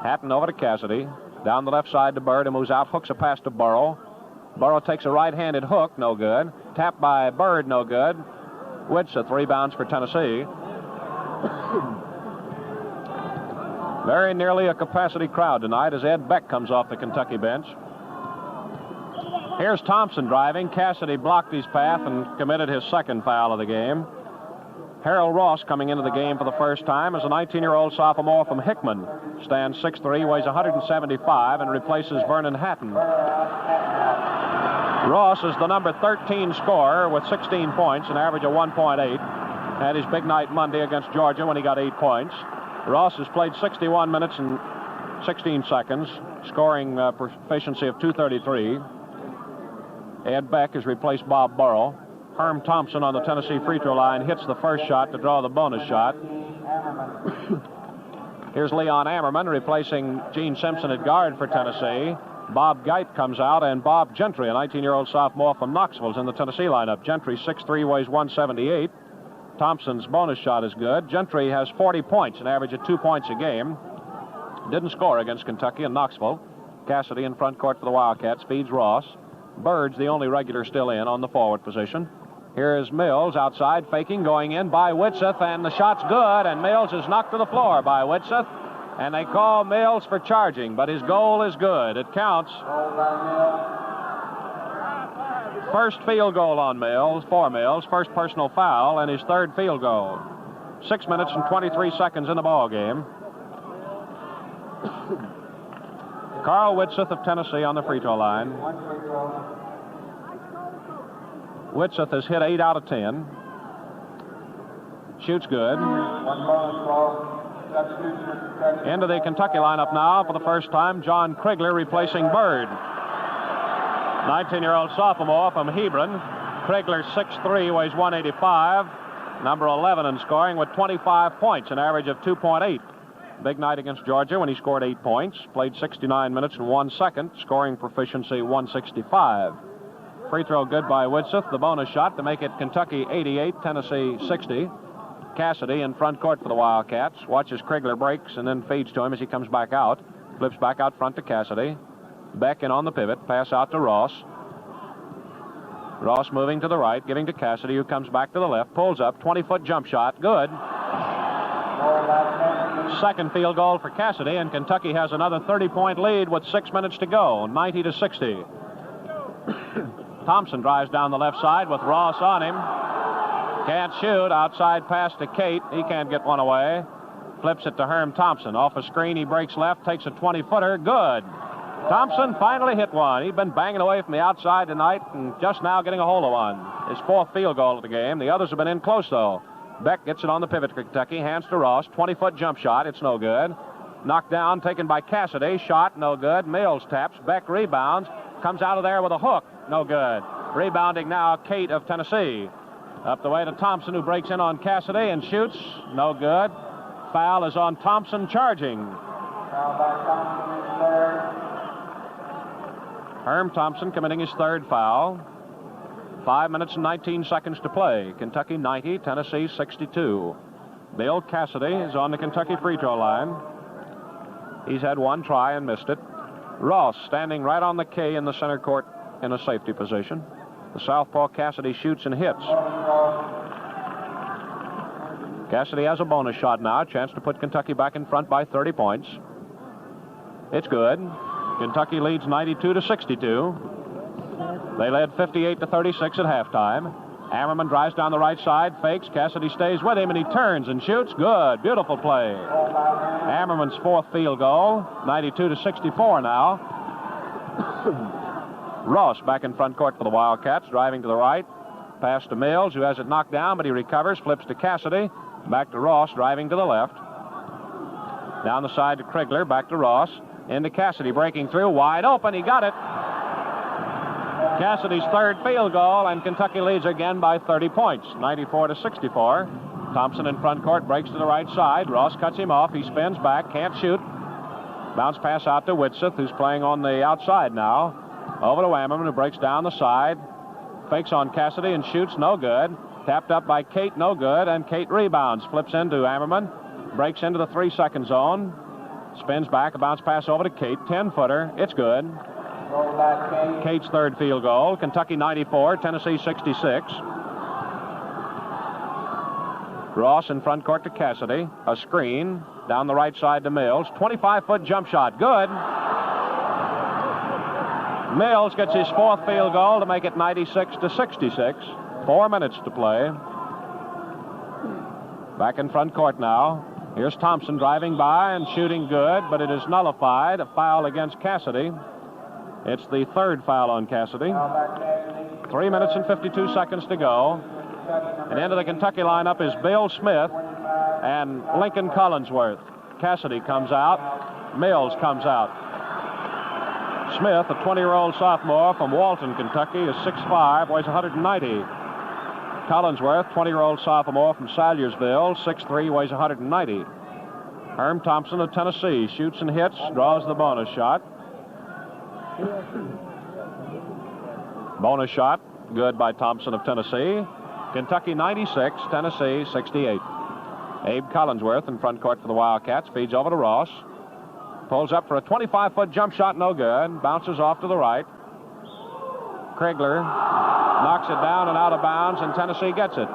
Hatton over to Cassidy. Down the left side to Bird, who moves out, hooks a pass to Burrow. Burrow takes a right-handed hook, no good. Tapped by Bird, no good. Whitseth rebounds for Tennessee. Very nearly a capacity crowd tonight as Ed Beck comes off the Kentucky bench. Here's Thompson driving. Cassidy blocked his path and committed his second foul of the game. Harold Ross coming into the game for the first time as a 19-year-old sophomore from Hickman. Stands 6'3", weighs 175, and replaces Vernon Hatton. Ross is the number 13 scorer with 16 points, an average of 1.8. Had his big night Monday against Georgia when he got 8 points. Ross has played 61 minutes and 16 seconds, scoring proficiency of 233. Ed Beck has replaced Bob Burrow. Herm Thompson on the Tennessee free throw line hits the first shot to draw the bonus shot. Here's Leon Ammerman replacing Gene Simpson at guard for Tennessee. Bob Geit comes out, and Bob Gentry, a 19-year-old sophomore from Knoxville, is in the Tennessee lineup. Gentry, 6'3", weighs 178. Thompson's bonus shot is good. Gentry has 40 points, an average of 2 points a game. Didn't score against Kentucky and Knoxville. Cassidy in front court for the Wildcats, feeds Ross. Bird's the only regular still in on the forward position. Here is Mills outside, faking, going in by Whitseth, and the shot's good, and Mills is knocked to the floor by Whitseth. And they call Mills for charging, but his goal is good. It counts. First field goal on Mills, for Mills, first personal foul, and his third field goal. 6 minutes and 23 seconds in the ball game. Carl Whitseth of Tennessee on the free throw line. Whitseth has hit 8 out of 10. shoots good. One bonus ball. Substitution for Kentucky. Into the Kentucky lineup now for the first time, John Krigler replacing Bird. 19-year-old sophomore from Hebron. Krigler, 6'3", weighs 185. Number 11 in scoring with 25 points, an average of 2.8. Big night against Georgia when he scored 8 points. Played 69 minutes and 1 second. Scoring proficiency 165. Free throw good by Whitseth. The bonus shot to make it Kentucky 88, Tennessee 60. Cassidy in front court for the Wildcats. Watches Krigler breaks and then feeds to him as he comes back out. Flips back out front to Cassidy. Beck in on the pivot. Pass out to Ross. Ross moving to the right, giving to Cassidy, who comes back to the left. Pulls up. 20-foot jump shot. Good. Second field goal for Cassidy, and Kentucky has another 30-point lead with 6 minutes to go, 90-60. Thompson drives down the left side with Ross on him. Can't shoot. Outside pass to Kate. He can't get one away. Flips it to Herm Thompson. Off a screen, he breaks left, takes a 20-footer. Good. Thompson finally hit one. He'd been banging away from the outside tonight and just now getting a hold of one. His fourth field goal of the game. The others have been in close, though. Beck gets it on the pivot for Kentucky. Hands to Ross. 20-foot jump shot. It's no good. Knocked down, taken by Cassidy. Shot, no good. Mills taps. Beck rebounds. Comes out of there with a hook. No good. Rebounding now, Kate of Tennessee. Up the way to Thompson, who breaks in on Cassidy and shoots. No good. Foul is on Thompson charging. Foul by Thompson, his third. Herm Thompson committing his third foul. 5 minutes and 19 seconds to play. Kentucky 90, Tennessee 62. Bill Cassidy is on the Kentucky free throw line. He's had one try and missed it. Ross standing right on the K in the center court in a safety position. The southpaw Cassidy shoots and hits. Cassidy has a bonus shot now. Chance to put Kentucky back in front by 30 points. It's good. Kentucky leads 92-62. They led 58-36 at halftime. Ammerman drives down the right side, fakes. Cassidy stays with him, and he turns and shoots. Good. Beautiful play. Ammerman's fourth field goal. 92-64 now. Ross back in front court for the Wildcats, driving to the right. Pass to Mills, who has it knocked down, but he recovers. Flips to Cassidy. Back to Ross, driving to the left. Down the side to Krigler. Back to Ross. Into Cassidy, breaking through. Wide open. He got it. Cassidy's third field goal, and Kentucky leads again by 30 points, 94-64. Thompson in front court, breaks to the right side. Ross cuts him off. He spins back, can't shoot. Bounce pass out to Whitseth, who's playing on the outside now. Over to Ammerman, who breaks down the side. Fakes on Cassidy and shoots, no good. Tapped up by Kate, no good, and Kate rebounds. Flips into Ammerman, breaks into the 3-second zone. Spins back, a bounce pass over to Kate. 10-footer, it's good. Kate's third field goal. Kentucky 94, Tennessee 66. Ross in front court to Cassidy. A screen down the right side to Mills. 25-foot jump shot. Good. Mills gets his fourth field goal to make it 96-66. 4 minutes to play. Back in front court now. Here's Thompson driving by and shooting good, but it is nullified. A foul against Cassidy. It's the third foul on Cassidy. 3 minutes and 52 seconds to go. And into the Kentucky lineup is Bill Smith and Lincoln Collinsworth. Cassidy comes out. Mills comes out. Smith, a 20-year-old sophomore from Walton, Kentucky, is 6'5", weighs 190. Collinsworth, 20-year-old sophomore from Salyersville, 6'3", weighs 190. Herm Thompson of Tennessee shoots and hits, draws the bonus shot. Bonus shot, good by Thompson of Tennessee. Kentucky 96, Tennessee 68. Abe Collinsworth in front court for the Wildcats, feeds over to Ross. Pulls up for a 25-foot jump shot, no good. Bounces off to the right. Krigler knocks it down and out of bounds, and Tennessee gets it.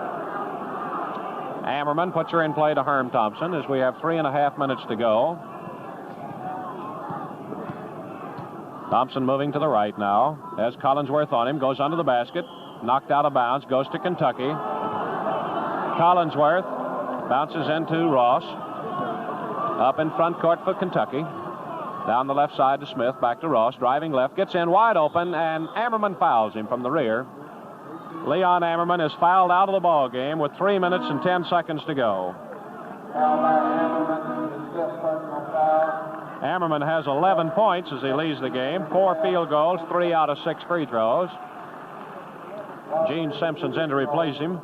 Ammerman puts her in play to Herm Thompson as we have 3.5 minutes to go. Thompson moving to the right now. Has Collinsworth on him, goes under the basket. Knocked out of bounds, goes to Kentucky. Collinsworth bounces into Ross. Up in front court for Kentucky. Down the left side to Smith, back to Ross. Driving left, gets in wide open, and Ammerman fouls him from the rear. Leon Ammerman is fouled out of the ball game with 3 minutes and 10 seconds to go. Ammerman has 11 points as he leads the game. 4 field goals, 3 out of 6 free throws. Gene Simpson's in to replace him.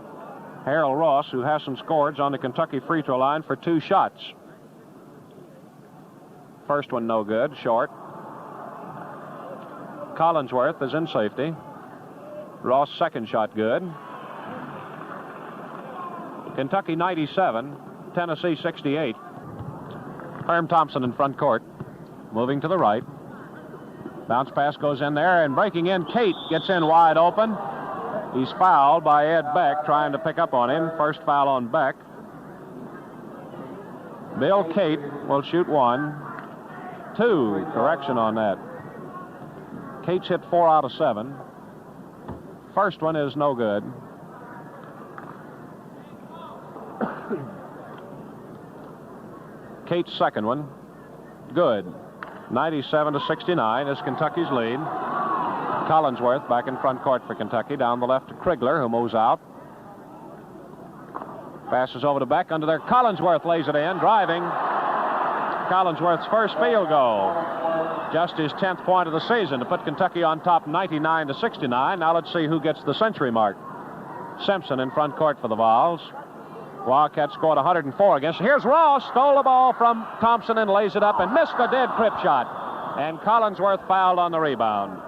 Harold Ross, who hasn't scored, is on the Kentucky free throw line for 2 shots. First one no good, short. Collinsworth is in safety. Ross' second shot good. Kentucky 97, Tennessee 68. Herm Thompson in front court, moving to the right. Bounce pass goes in there, and breaking in, Cate gets in wide open. He's fouled by Ed Beck, trying to pick up on him. First foul on Beck. Bill Cate will shoot 1. 2, correction on that. Cate's hit 4 out of 7. First one is no good. Cate's second one, good. 97 to 69 is Kentucky's lead. Collinsworth back in front court for Kentucky. Down the left to Krigler, who moves out. Passes over to Beck under there. Collinsworth lays it in, driving. Collinsworth's first field goal. Just his 10th point of the season to put Kentucky on top 99 to 69. Now let's see who gets the century mark. Simpson in front court for the Vols. Wildcats scored 104 against. Here's Ross, stole the ball from Thompson and lays it up and missed a dead crip shot. And Collinsworth fouled on the rebound.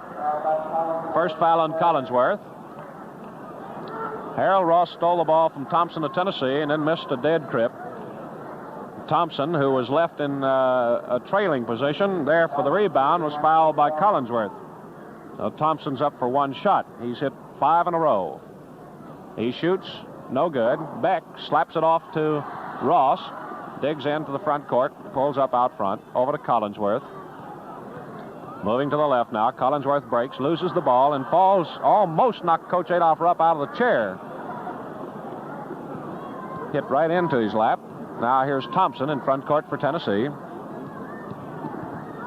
First foul on Collinsworth. Harold Ross stole the ball from Thompson of Tennessee and then missed a dead crip. Thompson, who was left in a trailing position there for the rebound, was fouled by Collinsworth. So Thompson's up for 1 shot. He's hit 5 in a row. He shoots. No good. Beck slaps it off to Ross. Digs into the front court. Pulls up out front. Over to Collinsworth. Moving to the left now. Collinsworth breaks, loses the ball, and falls. Almost knocked Coach Adolph Rupp out of the chair. Hit right into his lap. Now here's Thompson in front court for Tennessee.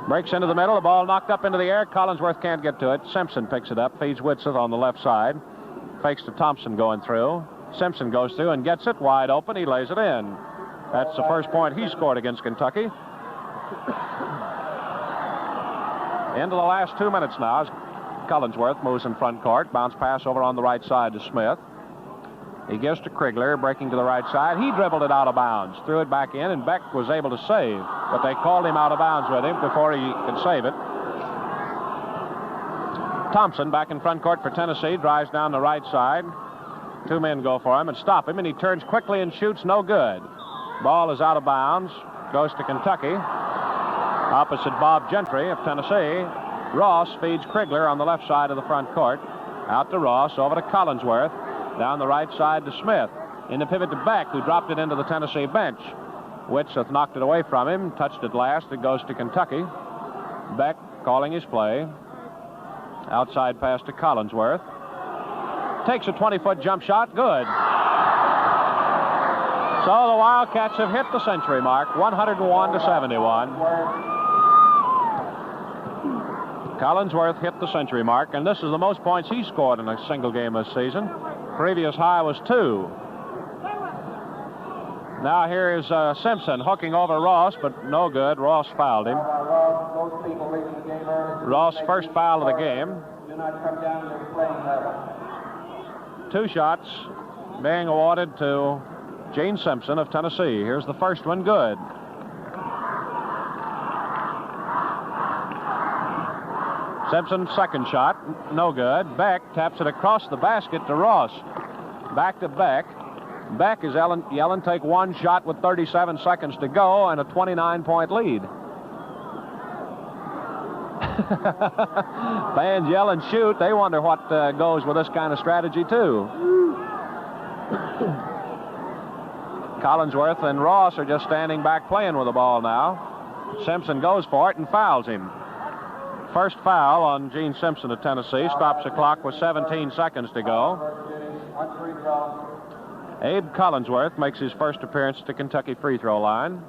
Breaks into the middle. The ball knocked up into the air. Collinsworth can't get to it. Simpson picks it up. Feeds Whitseth on the left side. Fakes to Thompson going through. Simpson goes through and gets it wide open. He lays it in. That's the first point he scored against Kentucky. Into the last 2 minutes now as Collinsworth moves in front court. Bounce pass over on the right side to Smith. He gives to Krigler, breaking to the right side. He dribbled it out of bounds, threw it back in, and Beck was able to save. But they called him out of bounds with him before he could save it. Thompson back in front court for Tennessee, drives down the right side. 2 men go for him and stop him, and he turns quickly and shoots. No good. Ball is out of bounds. Goes to Kentucky. Opposite Bob Gentry of Tennessee. Ross feeds Krigler on the left side of the front court. Out to Ross, over to Collinsworth. Down the right side to Smith. In the pivot to Beck, who dropped it into the Tennessee bench. Whitseth knocked it away from him. Touched it last. It goes to Kentucky. Beck calling his play. Outside pass to Collinsworth. Takes a 20-foot jump shot. Good. So the Wildcats have hit the century mark, 101 to 71. Collinsworth hit the century mark, and this is the most points he scored in a single game this season. Previous high was 2. Now here is Simpson hooking over Ross, but no good. Ross fouled him. Ross' first foul of the game. 2 shots being awarded to Gene Simpson of Tennessee. Here's the first one, good. Simpson's second shot, no good. Beck taps it across the basket to Ross. Back to Beck. Beck is yelling, take 1 shot with 37 seconds to go and a 29-point lead. Fans yell and shoot. They wonder what goes with this kind of strategy, too. Collinsworth and Ross are just standing back playing with the ball now. Simpson goes for it and fouls him. First foul on Gene Simpson of Tennessee. Stops the clock with 17 seconds to go. Abe Collinsworth makes his first appearance at the Kentucky free throw line.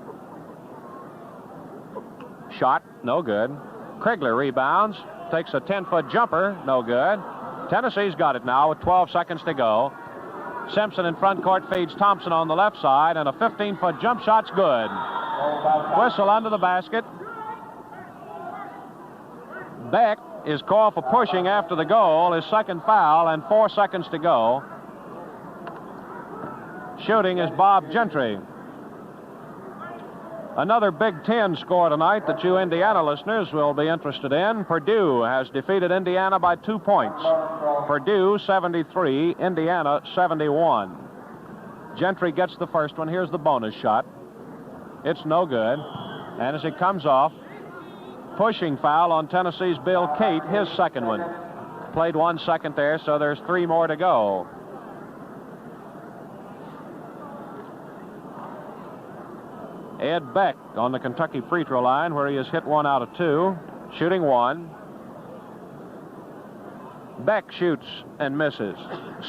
Shot, no good. Krigler rebounds, takes a 10-foot jumper, no good. Tennessee's got it now with 12 seconds to go. Simpson in front court feeds Thompson on the left side, and a 15-foot jump shot's good. Whistle under the basket. Beck is called for pushing after the goal, his second foul, and 4 seconds to go. Shooting is Bob Gentry. Another Big Ten score tonight that you Indiana listeners will be interested in. Purdue has defeated Indiana by 2 points. Purdue 73, Indiana 71. Gentry gets the first one. Here's the bonus shot. It's no good. And as it comes off, pushing foul on Tennessee's Bill Cate, his second one. Played 1 second there, so there's 3 more to go. Ed Beck on the Kentucky free throw line, where he has hit 1 out of 2, shooting 1. Beck shoots and misses.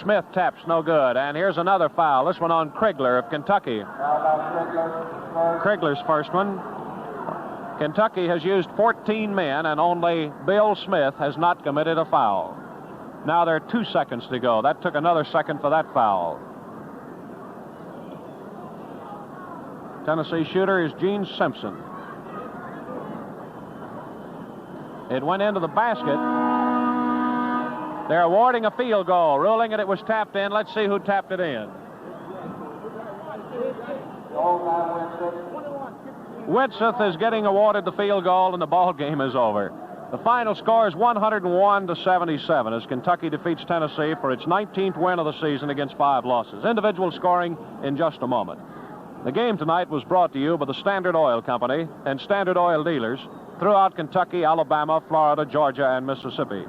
Smith taps, no good. And here's another foul, this one on Krigler of Kentucky. Krigler's first one. Kentucky has used 14 men, and only Bill Smith has not committed a foul. Now there are 2 seconds to go. That took another second for that foul. Tennessee shooter is Gene Simpson. It went into the basket. They're awarding a field goal, ruling it was tapped in. Let's see who tapped it in. Whitseth is getting awarded the field goal, and the ball game is over. The final score is 101-77 as Kentucky defeats Tennessee for its 19th win of the season against 5 losses. Individual scoring in just a moment. The game tonight was brought to you by the Standard Oil Company and Standard Oil dealers throughout Kentucky, Alabama, Florida, Georgia, and Mississippi.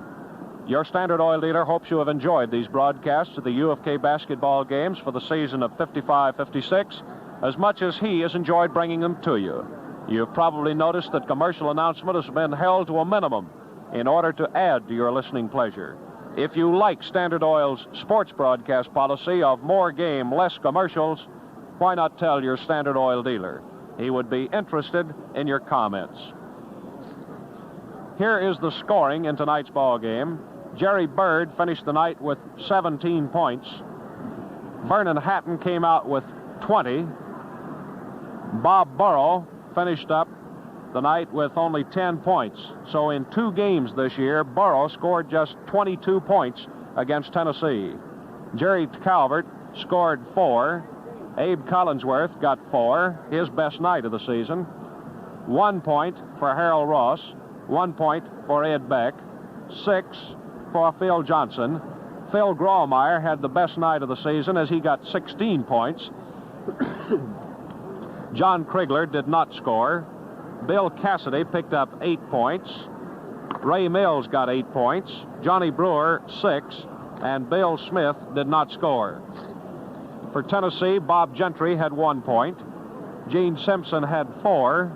Your Standard Oil dealer hopes you have enjoyed these broadcasts of the U of K basketball games for the season of 55-56 as much as he has enjoyed bringing them to you. You've probably noticed that commercial announcement has been held to a minimum in order to add to your listening pleasure. If you like Standard Oil's sports broadcast policy of more game, less commercials, why not tell your Standard Oil dealer? He would be interested in your comments. Here is the scoring in tonight's ball game. Jerry Bird finished the night with 17 points. Vernon Hatton came out with 20. Bob Burrow finished up the night with only 10 points. So in 2 games this year, Burrow scored just 22 points against Tennessee. Jerry Calvert scored 4. Abe Collinsworth got 4, his best night of the season. 1 point for Harold Ross, 1 point for Ed Beck, 6 for Phil Johnson. Phil Grawemeyer had the best night of the season as he got 16 points. John Krigler did not score. Bill Cassidy picked up 8 points. Ray Mills got 8 points. Johnny Brewer 6, and Bill Smith did not score. For Tennessee, Bob Gentry had 1 point. Gene Simpson had 4.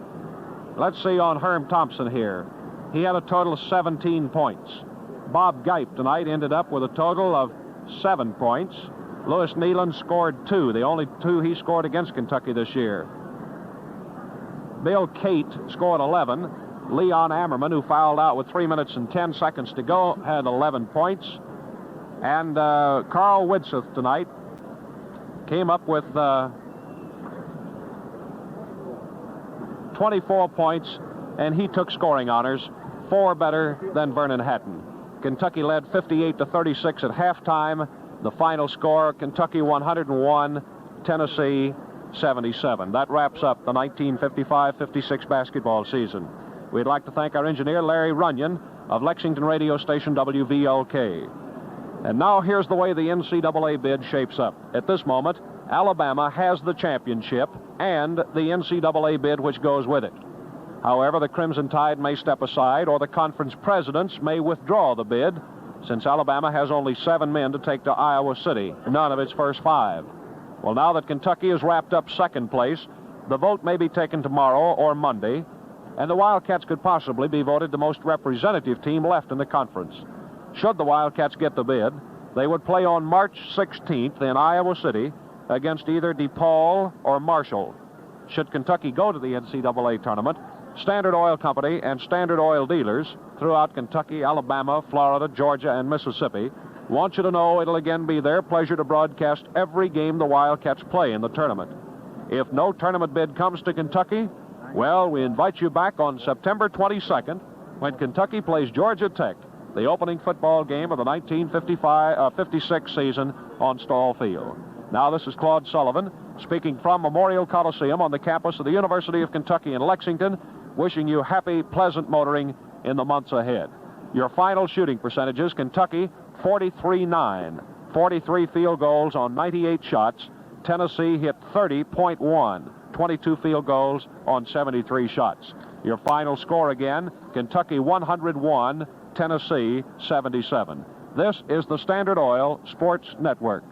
Let's see on Herm Thompson here. He had a total of 17 points. Bob Geip tonight ended up with a total of 7 points. Louis Nealon scored 2, the only 2 he scored against Kentucky this year. Bill Cate scored 11. Leon Ammerman, who fouled out with 3 minutes and 10 seconds to go, had 11 points. And Carl Whitseth tonight came up with 24 points, and he took scoring honors, 4 better than Vernon Hatton. Kentucky led 58-36 at halftime. The final score, Kentucky 101, Tennessee 77. That wraps up the 1955-56 basketball season. We'd like to thank our engineer, Larry Runyon, of Lexington radio station WVLK. And now here's the way the NCAA bid shapes up. At this moment, Alabama has the championship and the NCAA bid which goes with it. However, the Crimson Tide may step aside, or the conference presidents may withdraw the bid, since Alabama has only 7 men to take to Iowa City, none of its first 5. Well, now that Kentucky has wrapped up second place, the vote may be taken tomorrow or Monday, and the Wildcats could possibly be voted the most representative team left in the conference. Should the Wildcats get the bid, they would play on March 16th in Iowa City against either DePaul or Marshall. Should Kentucky go to the NCAA tournament, Standard Oil Company and Standard Oil dealers throughout Kentucky, Alabama, Florida, Georgia, and Mississippi want you to know it'll again be their pleasure to broadcast every game the Wildcats play in the tournament. If no tournament bid comes to Kentucky, well, we invite you back on September 22nd when Kentucky plays Georgia Tech, the opening football game of the 1956 season on Stall Field. Now, this is Claude Sullivan speaking from Memorial Coliseum on the campus of the University of Kentucky in Lexington, wishing you happy, pleasant motoring in the months ahead. Your final shooting percentages: Kentucky 43-9, 43 field goals on 98 shots. Tennessee hit 30.1, 22 field goals on 73 shots. Your final score again: Kentucky 101, Tennessee 77. This is the Standard Oil Sports Network.